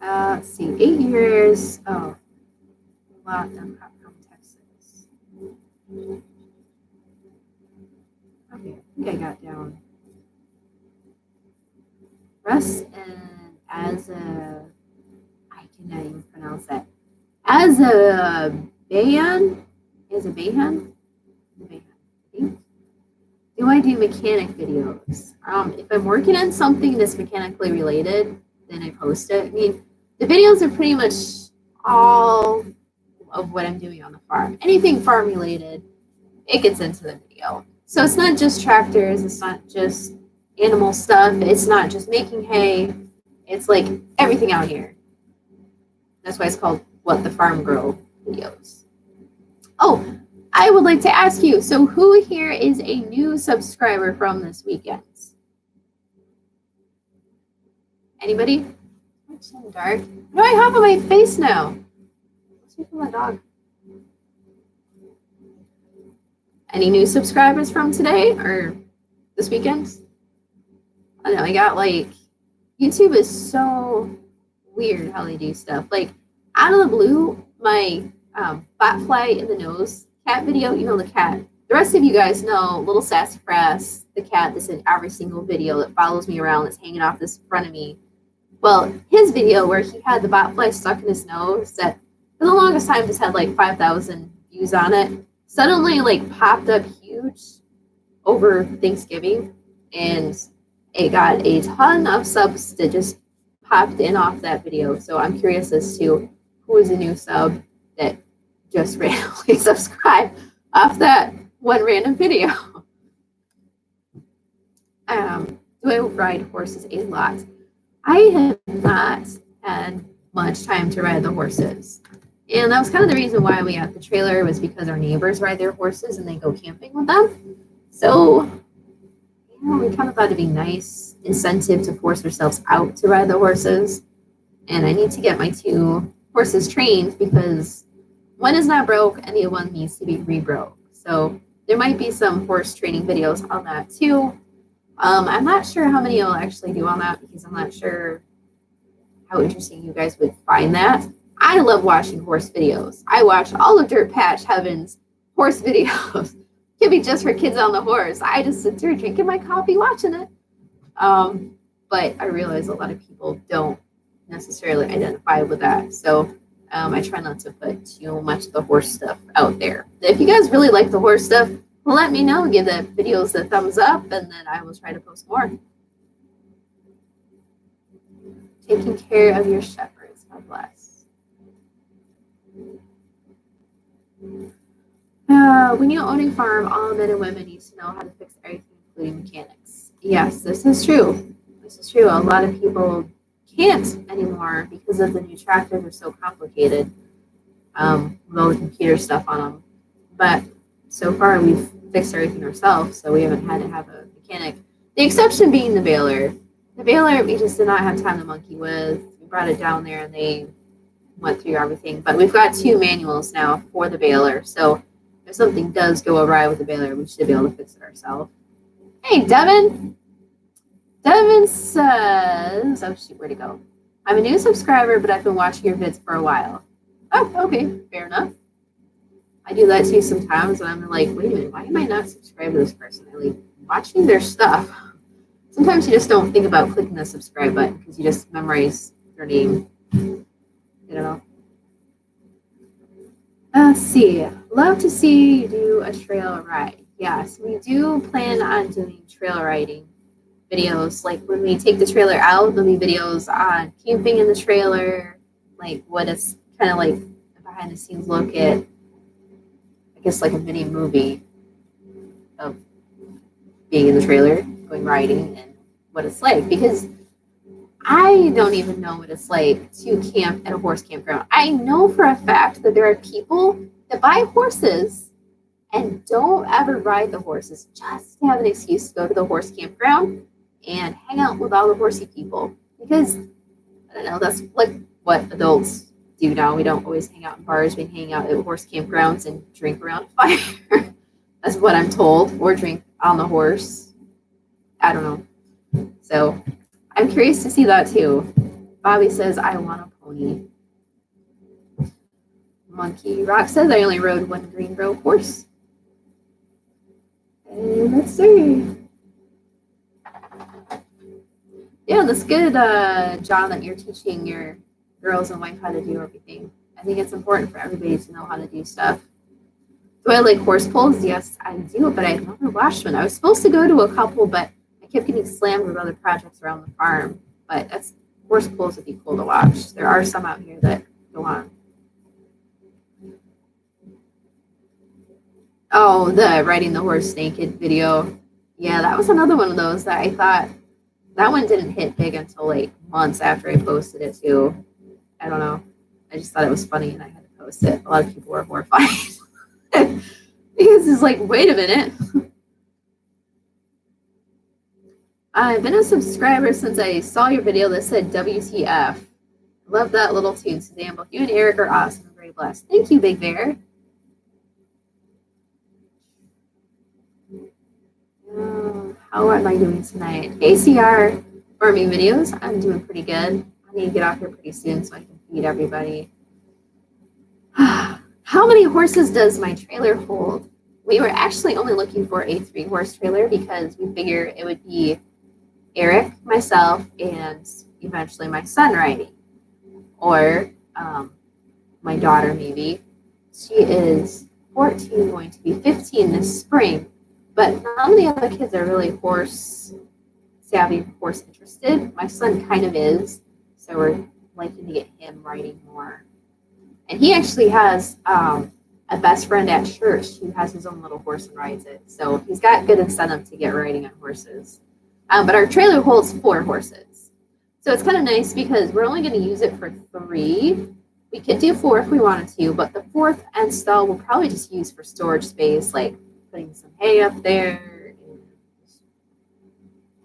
Let's see, 8 years. Oh, a lot of from Texas. Okay, I think I got down. Russ and I cannot even pronounce that. Azerbaijan? Do I do mechanic videos? If I'm working on something that's mechanically related, then I post it. I mean, the videos are pretty much all of what I'm doing on the farm. Anything farm related, it gets into the video. So it's not just tractors, it's not just animal stuff, it's not just making hay, it's like everything out here. That's why it's called WTFarm Girl videos. Oh, I would like to ask you, so who here is a new subscriber from this weekend? Anybody? It's so dark. What do I have on my face now? Let's see from my dog. Any new subscribers from today or this weekend? I don't know. I got like, YouTube is so weird how they do stuff. Like, out of the blue, my bot fly in the nose cat video, you know, the cat. The rest of you guys know Little Sassafras, the cat that's in every single video that follows me around, that's hanging off this front of me. Well, his video where he had the bot fly stuck in his nose that for the longest time just had like 5,000 views on it, suddenly like popped up huge over Thanksgiving, and it got a ton of subs that just popped in off that video. So I'm curious as to who is a new sub that just randomly subscribed off that one random video. Do I ride horses a lot? I have not had much time to ride the horses. And that was kind of the reason why we got the trailer, was because our neighbors ride their horses and they go camping with them. So, you know, we kind of thought it'd be nice incentive to force ourselves out to ride the horses. And I need to get my 2 horses trained because one is not broke and the other one needs to be re-broke. So there might be some horse training videos on that too. I'm not sure how many I'll actually do on that because I'm not sure how interesting you guys would find that. I love watching horse videos. I watch all of Dirt Patch Heaven's horse videos. Could be just for kids on the horse. I just sit there drinking my coffee watching it. But I realize a lot of people don't necessarily identify with that. So I try not to put too much of the horse stuff out there. If you guys really like the horse stuff, let me know. Give the videos a thumbs up, and then I will try to post more. Taking care of your shepherds. God bless. When you own a farm, all men and women need to know how to fix everything, including mechanics. Yes, this is true. This is true. A lot of people can't anymore because of the new tractors are so complicated with all the computer stuff on them. But so far, we've fixed everything ourselves, so we haven't had to have a mechanic. The exception being the baler. The baler, we just did not have time to monkey with. We brought it down there, and they went through everything. But we've got 2 manuals now for the baler, so if something does go awry with the baler, we should be able to fix it ourselves. Hey, Devin. Devin says, oh, shoot, where'd it go? I'm a new subscriber, but I've been watching your vids for a while. Oh, okay, fair enough. I do that too sometimes, and I'm like, wait a minute, why am I not subscribed to this person? I like watching their stuff. Sometimes you just don't think about clicking the subscribe button because you just memorize their name. You don't know. Let's see. Love to see you do a trail ride. Yes, we do plan on doing trail riding videos. Like when we take the trailer out, there'll be videos on camping in the trailer, like what it's kind of like a behind the scenes look at, I guess like a mini movie of being in the trailer, going riding, and what it's like. Because I don't even know what it's like to camp at a horse campground. I know for a fact that there are people that buy horses and don't ever ride the horses just to have an excuse to go to the horse campground and hang out with all the horsey people. Because, I don't know, that's like what adults do now. We don't always hang out in bars. We hang out at horse campgrounds and drink around a fire. That's what I'm told. Or drink on the horse. I don't know. So I'm curious to see that too. Bobby says, I want a pony. Monkey Rock says, I only rode one green broke horse. And let's see. Yeah, that's good, John, that you're teaching your girls and wife how to do everything. I think it's important for everybody to know how to do stuff. Do I like horse pulls? Yes, I do, but I've never watched one. I was supposed to go to a couple, but I kept getting slammed with other projects around the farm. But that's horse pulls would be cool to watch. There are some out here that go on. Oh, the riding the horse naked video. Yeah, that was another one of those that I thought, that one didn't hit big until like months after I posted it too. I don't know. I just thought it was funny and I had to post it. A lot of people were horrified. Because it's like, wait a minute. I've been a subscriber since I saw your video that said WTF. Love that little tune, Suzanne. Both you and Erik are awesome. I'm very blessed. Thank you, Big Bear. How am I doing tonight? ACR farming videos. I'm doing pretty good. I need to get off here pretty soon so I can feed everybody. How many horses does my trailer hold? We were actually only looking for a 3-horse trailer because we figured it would be Erik, myself, and eventually my son riding. Or my daughter, maybe. She is 14, going to be 15 this spring. But none of the other kids are really horse savvy, horse interested. My son kind of is. So we're liking to get him riding more. And he actually has a best friend at church who has his own little horse and rides it. So he's got good incentive to get riding on horses. But our trailer holds 4 horses. So it's kind of nice because we're only going to use it for 3. We could do 4 if we wanted to, but the 4th end stall we'll probably just use for storage space, like putting some hay up there. And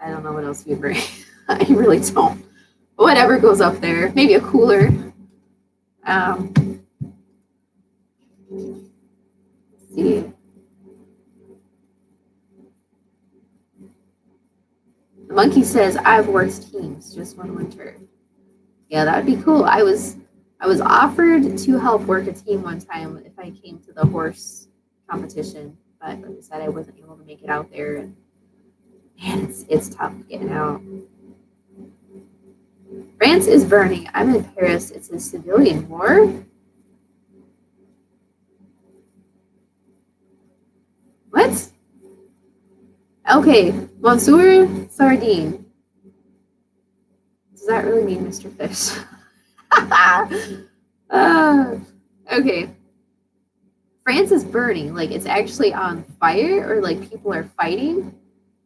I don't know what else we'd bring. I really don't. Whatever goes up there. Maybe a cooler. Let's see. The monkey says, I've worked teams just one winter. Yeah, that would be cool. I was offered to help work a team one time if I came to the horse competition, but like I said, I wasn't able to make it out there. And man, it's tough getting out. France is burning. I'm in Paris. It's a civilian war. What? Okay, Monsieur Sardine. Does that really mean Mr. Fish? Okay. France is burning. Like, it's actually on fire, or like people are fighting?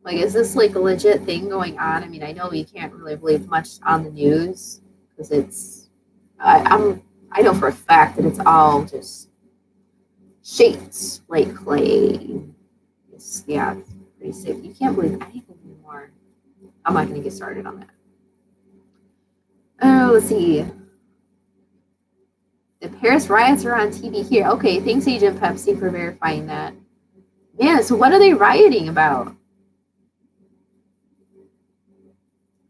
Like, is this like a legit thing going on? I mean, I know you can't really believe much on the news because it's. I know for a fact that it's all just shaped like clay. Yeah, it's pretty sick. You can't believe anything anymore. I'm not going to get started on that. Oh, let's see. The Paris riots are on TV here. Okay, thanks, Agent Pepsi, for verifying that. Yeah, so what are they rioting about?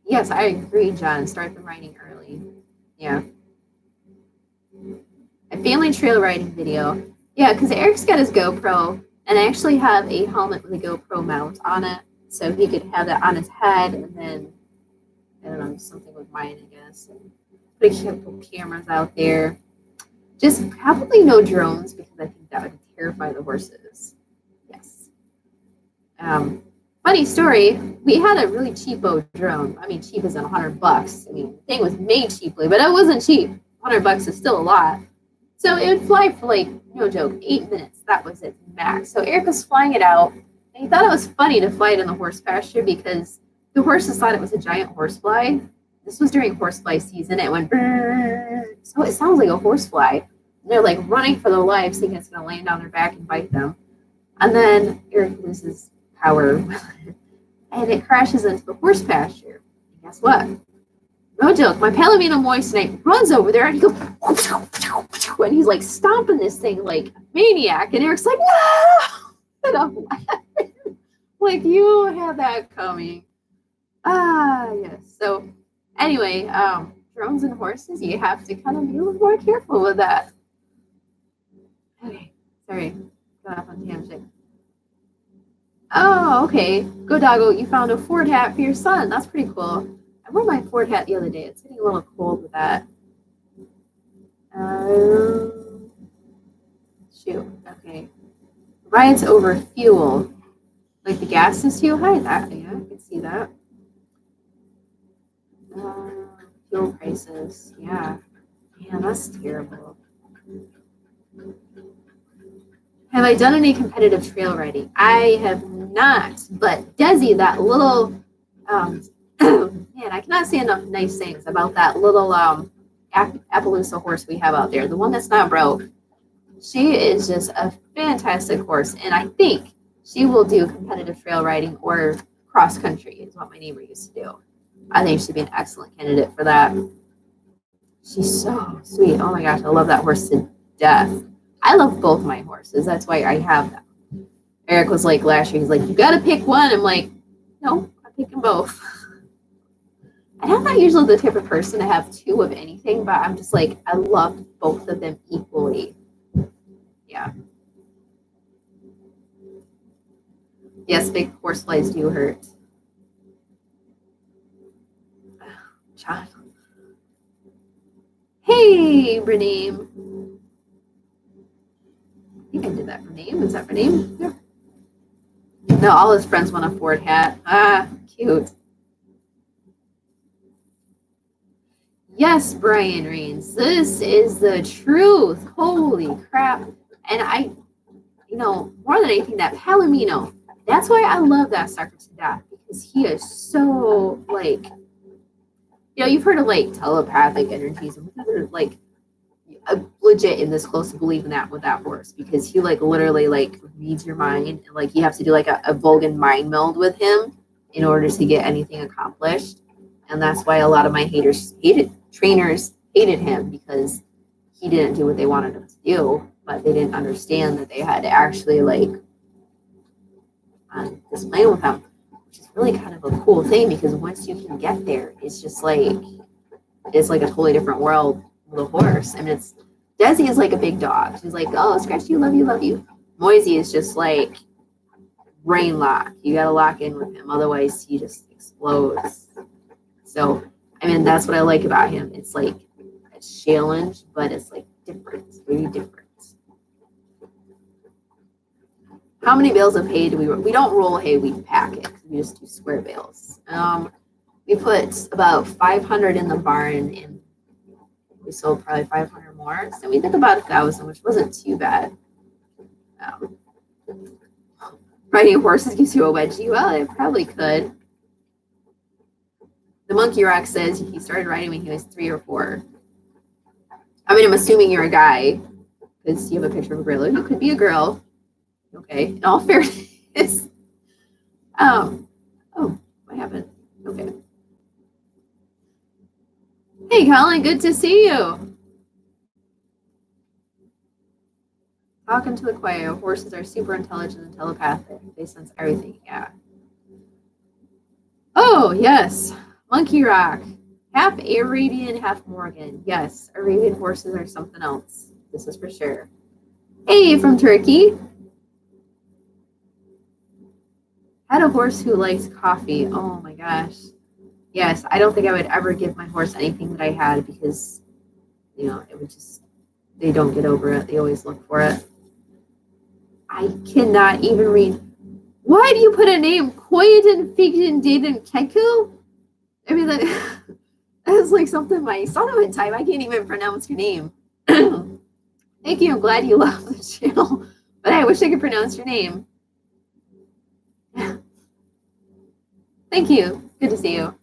Yes, I agree, John. Start the riding early. Yeah. A family trail riding video. Yeah, because Erik's got his GoPro, and I actually have a helmet with a GoPro mount on it, so he could have that on his head, and then, I don't know, something with mine, I guess. And put a couple cameras out there. Just probably no drones, because I think that would terrify the horses. Yes. Funny story, we had a really cheapo drone. I mean, cheap isn't $100. I mean, the thing was made cheaply, but it wasn't cheap. $100 is still a lot. So it would fly for like, no joke, 8 minutes. That was its max. So Erik was flying it out, and he thought it was funny to fly it in the horse pasture because the horses thought it was a giant horsefly. This was during horsefly season. It went, brrr. So it sounds like a horsefly. They're like running for their lives, thinking it's going to land on their back and bite them. And then Erik loses power and it crashes into the horse pasture. And guess what? No joke. My Palomino Moissanite runs over there and he goes, and he's like stomping this thing like a maniac. And Erik's like, no! And I'm laughing. Like, you had that coming. Yes. So, anyway, drones and horses, you have to kind of be a little more careful with that. Okay, sorry, got off on tangent. Oh, okay. Go Doggo, you found a Ford hat for your son. That's pretty cool. I wore my Ford hat the other day. It's getting a little cold with that. Shoot, okay. Riots over fuel. Like the gas is too high? That, yeah, I can see that. Fuel prices, yeah. Man, that's terrible. Have I done any competitive trail riding? I have not, but Desi, that little, man, I cannot say enough nice things about that little Appaloosa horse we have out there, the one that's not broke. She is just a fantastic horse, and I think she will do competitive trail riding or cross country is what my neighbor used to do. I think she'd be an excellent candidate for that. She's so sweet. Oh my gosh, I love that horse to death. I love both my horses. That's why I have them. Erik was like last year, he's like, you got to pick one. I'm like, no, I'm picking both. And I'm not usually the type of person to have two of anything, but I'm just like, I love both of them equally. Yeah. Yes, big horse flies do hurt. John. Hey, Rename. I think I did that for name. Is that for name? Yeah. No, all his friends want a Ford hat. Ah, cute. Yes, Brian Reigns. This is the truth. Holy crap. And I, more than anything, that Palomino, that's why I love that sucker to death, because he is so, like, you've heard of, like, telepathic energies, and like, legit in this close to believing that with that horse, because he, like, literally, like, reads your mind, and, like, you have to do, like, a Vulcan mind meld with him in order to get anything accomplished. And that's why a lot of my trainers hated him, because he didn't do what they wanted him to do, but they didn't understand that they had to actually, like, display with him, which is really kind of a cool thing, because once you can get there, it's just like, it's like a totally different world with a horse. I mean, Desi is like a big dog. She's like, oh, scratch you, love you, love you. Moisey is just like brain lock. You got to lock in with him, otherwise he just explodes. So, I mean, that's what I like about him. It's like a challenge, but it's like different. It's very different. How many bales of hay do we roll? We don't roll hay, we pack it. We just do square bales. We put about 500 in the barn, and we sold probably 500 more. So we did about 1,000, which wasn't too bad. Riding horses gives you a wedgie. Well, it probably could. The Monkey Rock says he started riding when he was 3 or 4. I mean, I'm assuming you're a guy, because you have a picture of a gorilla. You could be a girl. Okay, in all fairness. Oh, what happened? Okay. Hey, Colin, good to see you. Talking to the choir. Horses are super intelligent and telepathic. They sense everything. Yeah. Oh, yes. Monkey Rock. Half Arabian, half Morgan. Yes, Arabian horses are something else. This is for sure. Hey, from Turkey. Had a horse who likes coffee. Oh my gosh. Yes, I don't think I would ever give my horse anything that I had, because, it would just, they don't get over it. They always look for it. I cannot even read. Why do you put a name? Koyadin Figdin Daden Keku? I mean, that's like something my son would type. I can't even pronounce your name. Thank you. I'm glad you love the channel, but I wish I could pronounce your name. Thank you. Good to see you.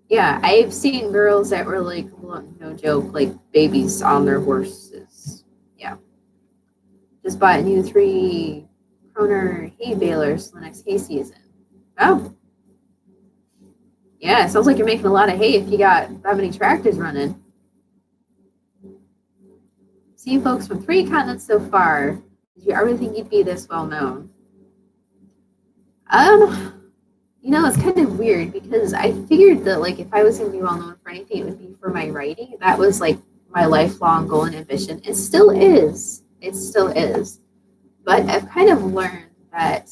Yeah, I've seen girls that were like, no joke, like babies on their horses. Yeah. Just bought a new 3 kroner hay balers for the next hay season. Oh. Yeah, it sounds like you're making a lot of hay if you got that many tractors running. See folks from 3 continents so far. Did you ever think you'd be this well known? It's kind of weird, because I figured that, like, if I was going to be well known for anything, it would be for my writing. That was like my lifelong goal and ambition. It still is. It still is. But I've kind of learned that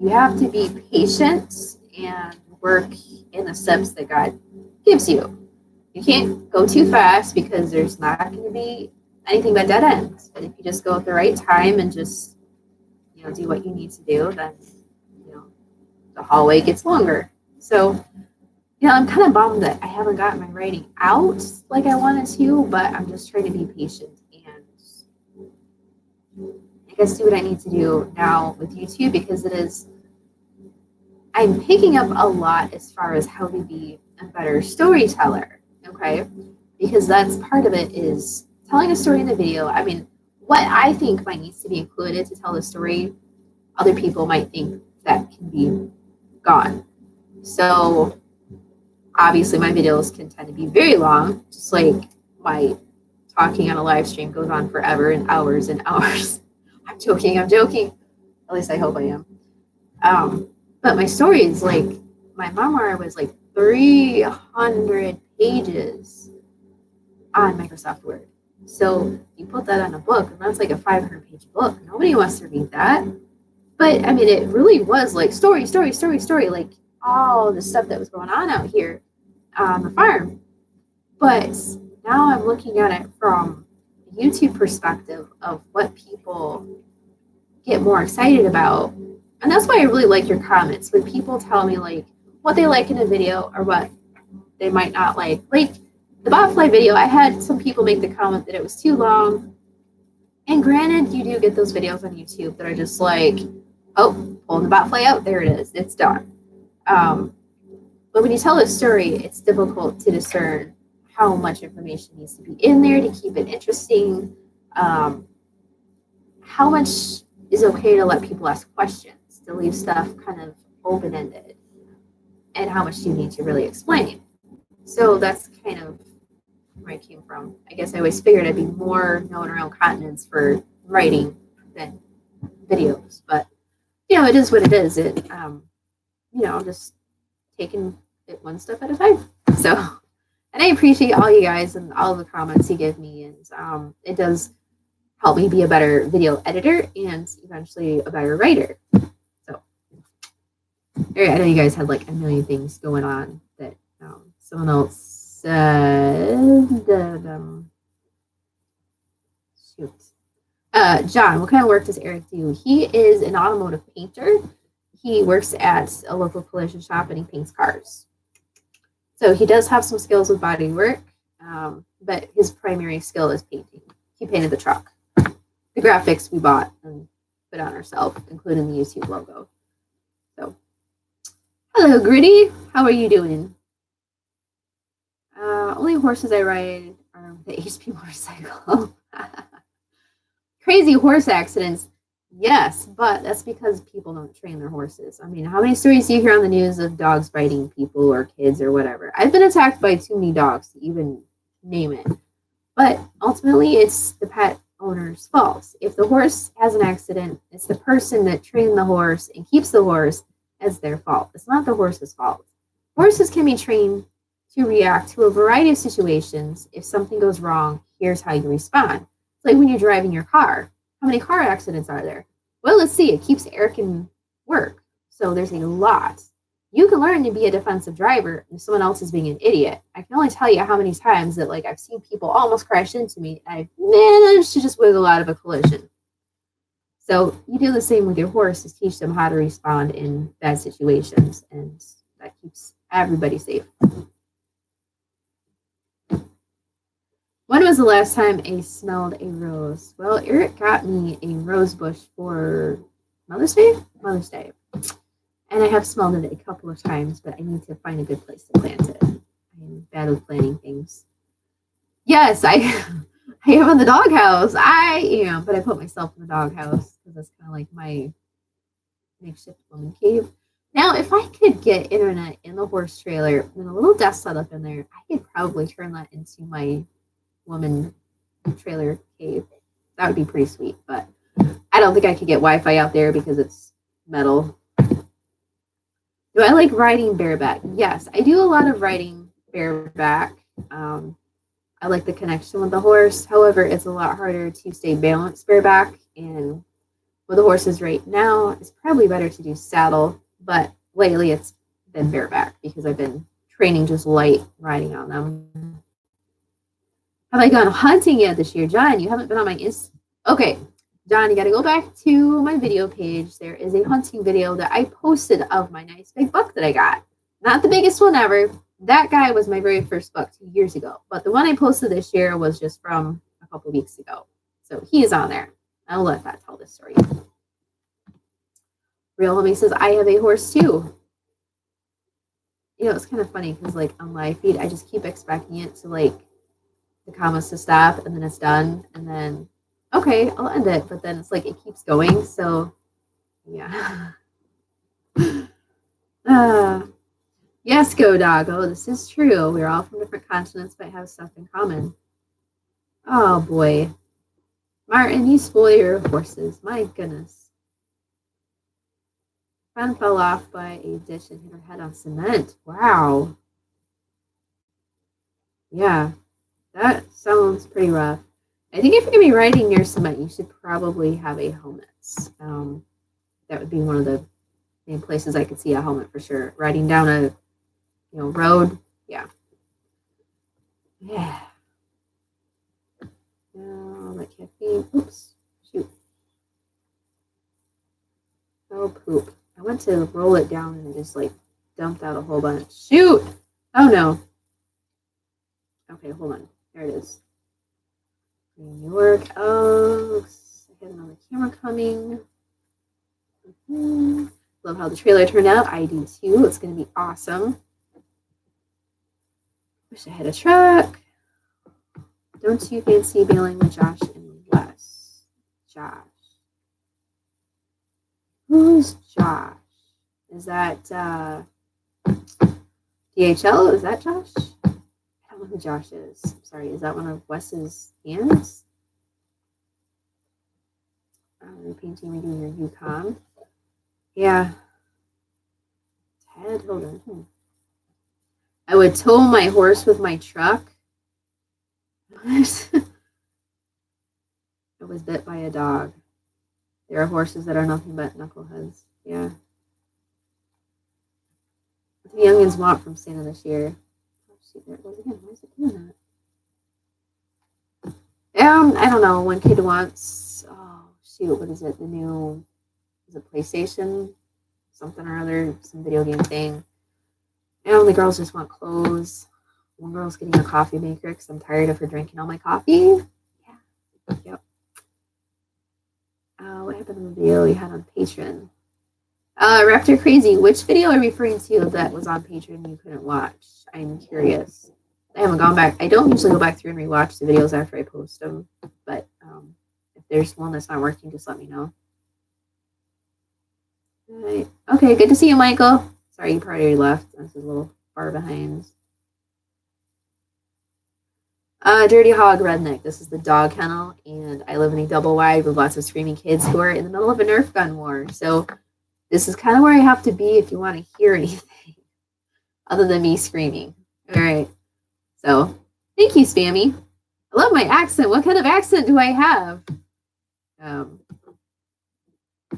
you have to be patient and work in the steps that God gives you. You can't go too fast, because there's not going to be anything but dead ends. But if you just go at the right time and just, do what you need to do, then, the hallway gets longer. So, I'm kind of bummed that I haven't gotten my writing out like I wanted to, but I'm just trying to be patient and I guess do what I need to do now with YouTube, because I'm picking up a lot as far as how to be a better storyteller, okay? Because that's part of it, is telling a story in the video. I mean, what I think might needs to be included to tell the story, other people might think that can be gone. So obviously my videos can tend to be very long, just like my talking on a live stream goes on forever and hours and hours. I'm joking. At least I hope I am. But my story is like, my memoir was like 300 pages on Microsoft Word. So you put that on a book, and that's like a 500-page book. Nobody wants to read that. But I mean, it really was like story, like all the stuff that was going on out here on the farm. But now I'm looking at it from a YouTube perspective of what people get more excited about. And that's why I really like your comments when people tell me like what they like in a video or what they might not like. Like the botfly video, I had some people make the comment that it was too long. And granted, you do get those videos on YouTube that are just like, oh, pulling the botfly out, there it is, it's done. But when you tell a story, it's difficult to discern how much information needs to be in there to keep it interesting. How much is okay to let people ask questions, to leave stuff kind of open-ended, and how much do you need to really explain? So that's kind of where I came from. I guess I always figured I'd be more known around continents for writing than videos, but you know, it is what it is. It, you know, just taking it one step at a time. So, and I appreciate all you guys and all the comments you give me, and it does help me be a better video editor and eventually a better writer. So, I know you guys had like a million things going on that someone else said. John, what kind of work does Erik do? He is an automotive painter. He works at a local collision shop and he paints cars. So he does have some skills with body work, but his primary skill is painting. He painted the truck. The graphics we bought and put on ourselves, including the YouTube logo. So, hello, Gritty. How are you doing? Only horses I ride are the HP motorcycle. Crazy horse accidents. Yes, but that's because people don't train their horses. I mean, how many stories do you hear on the news of dogs biting people or kids or whatever? I've been attacked by too many dogs to even name it. But ultimately, it's the pet owner's fault. If the horse has an accident, it's the person that trained the horse and keeps the horse as their fault. It's not the horse's fault. Horses can be trained to react to a variety of situations. If something goes wrong, here's how you respond. It's like when you're driving your car. How many car accidents are there? Well, let's see. It keeps Erik in work. So there's a lot. You can learn to be a defensive driver if someone else is being an idiot. I can only tell you how many times that like I've seen people almost crash into me and I've managed to just wiggle out of a collision. So you do the same with your horse, is teach them how to respond in bad situations, and that keeps everybody safe. When was the last time I smelled a rose? Well, Erik got me a rose bush for Mother's Day. And I have smelled it a couple of times, but I need to find a good place to plant it. I'm bad with planting things. Yes, I am in the doghouse. I am, but I put myself in the doghouse because that's kind of like my makeshift woman cave. Now, if I could get internet in the horse trailer and a little desk set up in there, I could probably turn that into my woman trailer cave. That would be pretty sweet, but I don't think I could get Wi-Fi out there because it's metal. Do I like riding bareback? Yes, I do a lot of riding bareback. I like the connection with the horse. However, it's a lot harder to stay balanced bareback. And with the horses right now, it's probably better to do saddle. But lately, it's been bareback because I've been training just light riding on them. Have I gone hunting yet this year? John, you haven't been on my Okay, John, you got to go back to my video page. There is a hunting video that I posted of my nice big buck that I got. Not the biggest one ever. That guy was my very first buck 2 years ago. But the one I posted this year was just from a couple weeks ago. So he is on there. I'll let that tell this story. Real Homie says, I have a horse too. You know, it's kind of funny because like on live feed, I just keep expecting it to like the comments to stop and then it's done. And then Okay, I'll end it, but then it's like it keeps going. So yeah. Yes, Go Doggo. This is true. We're all from different continents, but have stuff in common. Oh boy, Martin, you spoil your horses. My goodness. Friend fell off by a dish and hit her head on cement. Wow. Yeah, that sounds pretty rough. I think if you're gonna be riding near cement, you should probably have a helmet. That would be one of the main places I could see a helmet for sure. Riding down a road, yeah. Yeah. No, that caffeine. Oops. Shoot. Oh poop. I went to roll it down and it just like dumped out a whole bunch. Shoot! Oh no. Okay, hold on. There it is. New York. Oh, I had another camera coming. Love how the trailer turned out. I do too. It's going to be awesome. Wish I had a truck. Don't you fancy bailing with Josh and Wes? Josh. Who's Josh? Is that DHL? Is that Josh? I don't know who Josh is. I'm sorry. Is that one of Wes's hands? Repainting, redoing your Yukon. Yeah. Ted, hold on. I would tow my horse with my truck. I was bit by a dog. There are horses that are nothing but knuckleheads. Yeah. What do the youngins want from Santa this year? Oh, shoot, there it goes again. Why is it doing that? I don't know. One kid wants, oh, shoot, what is it? The new, is it PlayStation? Something or other, some video game thing. And the girls just want clothes. One girl's getting a coffee maker because I'm tired of her drinking all my coffee. Yeah. Yep. What happened in the video we had on Patreon? Raptor Crazy, which video are you referring to that was on Patreon you couldn't watch? I'm curious. I haven't gone back. I don't usually go back through and rewatch the videos after I post them. But if there's one that's not working, just let me know. All right. Okay, good to see you, Michael. Sorry, you probably already left. This is a little far behind. Dirty Hog Redneck. This is the dog kennel, and I live in a double wide with lots of screaming kids who are in the middle of a Nerf gun war. So this is kind of where I have to be if you want to hear anything other than me screaming. All right. So thank you, Spammy. I love my accent. What kind of accent do I have?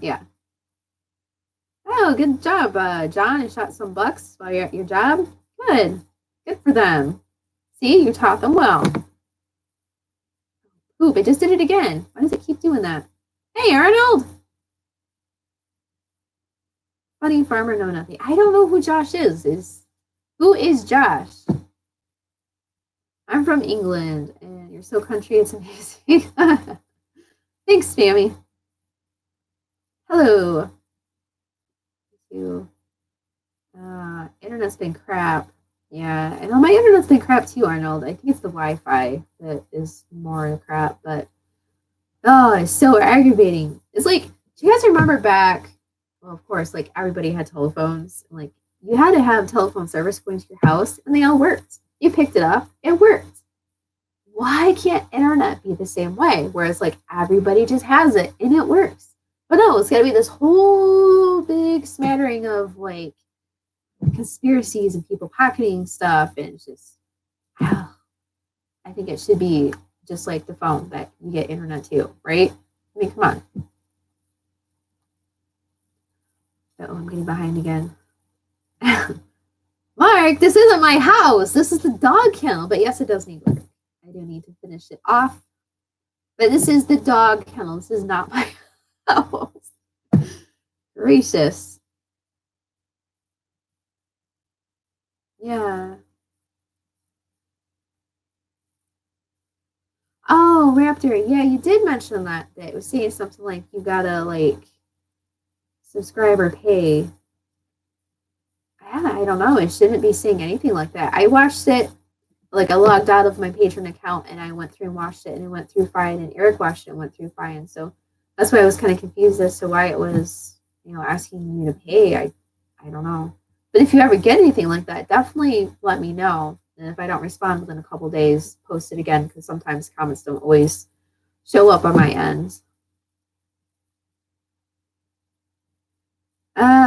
Yeah. Oh, good job, John. I shot some bucks while you're at your job. Good. Good for them. See, you taught them well. Oop, it just did it again. Why does it keep doing that? Hey, Arnold! Funny farmer, know nothing. I don't know who Josh is. Who is Josh? I'm from England, and you're so country, it's amazing. Thanks, Spammy. Hello. Internet's been crap. Yeah, I know my internet's been crap too, Arnold. I think it's the Wi-Fi that is more crap, but oh, it's so aggravating. It's like, do you guys remember back? Well, of course, like everybody had telephones. Like you had to have telephone service going to your house, and they all worked. You picked it up, it worked. Why can't internet be the same way? Whereas like everybody just has it and it works. But no, it's got to be this whole big smattering of like conspiracies and people pocketing stuff, and it's just, I think it should be just like the phone that you get internet too, right? I mean, come on. Oh, I'm getting behind again. Mark, this isn't my house. This is the dog kennel. But yes, it does need work. I do need to finish it off. But this is the dog kennel. This is not my house. Gracious. Yeah. Oh, Raptor. Yeah, you did mention that. That it was saying something like you gotta like subscribe or pay. I don't know. It shouldn't be saying anything like that. I watched it like I logged out of my patron account and I went through and watched it and it went through fine, and Erik watched it and went through fine. So that's why I was kind of confused as to why it was, asking me to pay. I don't know. But if you ever get anything like that, definitely let me know. And if I don't respond within a couple days, post it again, because sometimes comments don't always show up on my end.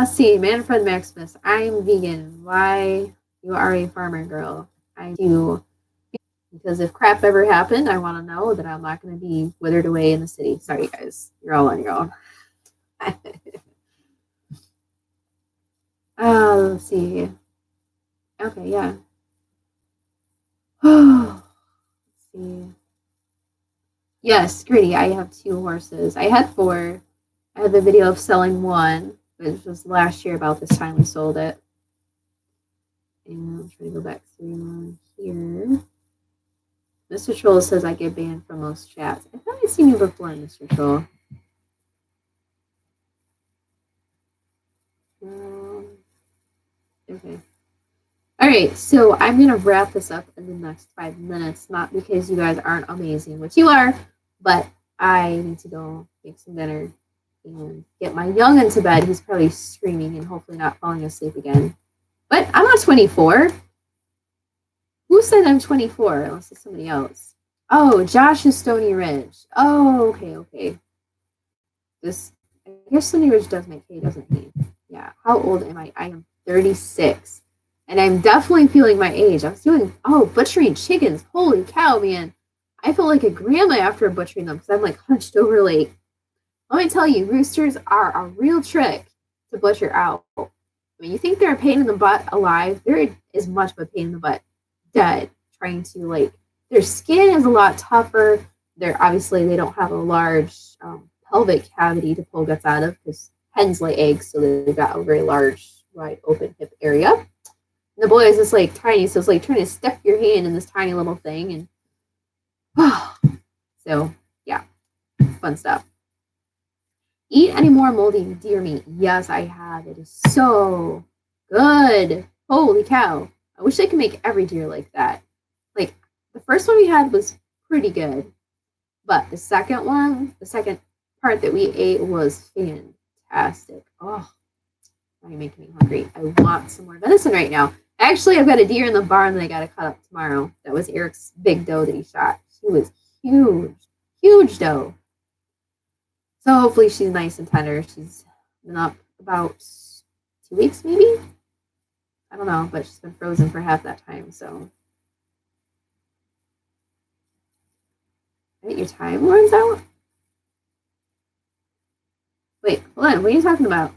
See, Manfred Maximus, I'm vegan. Why? You are a farmer girl. I do. Because if crap ever happened, I want to know that I'm not going to be withered away in the city. Sorry, guys. You're all on your own. Let's see. Okay, yeah. Let's see. Yes, Gritty, I have 2 horses. I had 4. I had the video of selling one, which was last year about this time we sold it. And I'm trying to go back through here. Mr. Troll says I get banned from most chats. I thought I'd seen you before, Mr. Troll. Okay. All right, so I'm going to wrap this up in the next 5 minutes, not because you guys aren't amazing, which you are, but I need to go make some dinner and get my young into bed. He's probably screaming and hopefully not falling asleep again. But I'm not 24. Who said I'm 24? Unless it's somebody else. Oh, Josh is Stony Ridge. Oh, okay. I guess Stony Ridge does make hay, doesn't he? Yeah. How old am I? I am 36. And I'm definitely feeling my age. I was doing, butchering chickens. Holy cow, man. I feel like a grandma after butchering them because I'm like hunched over like, let me tell you, roosters are a real trick to butcher out. I mean, you think they're a pain in the butt alive, they're as much of a pain in the butt dead. Trying to their skin is a lot tougher. They don't have a large pelvic cavity to pull guts out of because hens lay eggs, so they've got a very large, wide open hip area. And the boy is just tiny, so it's like trying to stuff your hand in this tiny little thing, and so yeah, fun stuff. Eat any more moldy deer meat? Yes, I have. It is so good. Holy cow. I wish I could make every deer like that. Like, the first one we had was pretty good. But the second part that we ate was fantastic. Oh, now you're making me hungry. I want some more venison right now. Actually, I've got a deer in the barn that I got to cut up tomorrow. That was Erik's big doe that he shot. She was huge. Huge doe. So hopefully she's nice and tender. She's been up about 2 weeks, maybe? I don't know, but she's been frozen for half that time, so. I think your time runs out? Wait, hold on. What are you talking about?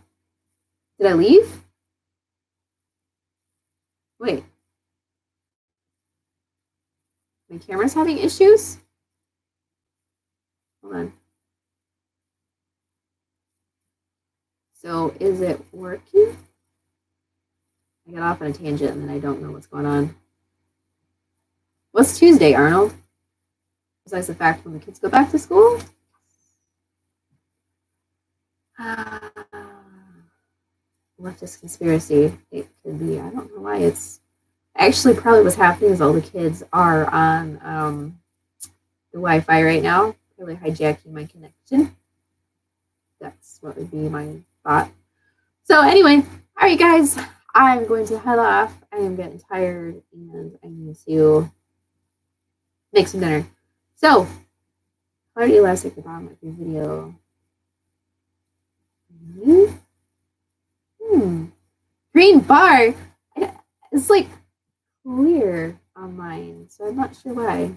Did I leave? Wait. My camera's having issues? Hold on. So is it working? I got off on a tangent and then I don't know what's going on. What's Tuesday, Arnold? Besides the fact when the kids go back to school? Leftist conspiracy. It could be. I don't know why it's actually probably what's happening is all the kids are on the Wi-Fi right now, probably hijacking my connection. That's what would be my thought. So anyway, all right, guys, I'm going to head off. I am getting tired and I need to make some dinner. So, how did you last at the bottom of your video? Green bar. It's like clear on mine, so I'm not sure why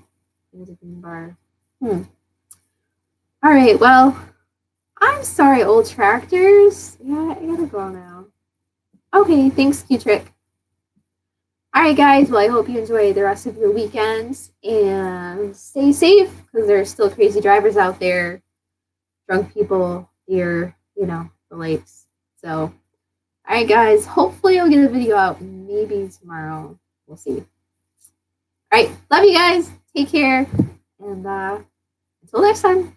there's a green bar. All right, well, I'm sorry, old tractors. Yeah, I gotta go now. Okay, thanks, Q-Trick. All right, guys, well, I hope you enjoy the rest of your weekends and stay safe because there are still crazy drivers out there, drunk people, deer, the lakes. So, all right, guys, hopefully I'll get a video out maybe tomorrow. We'll see. All right, love you guys. Take care. And until next time.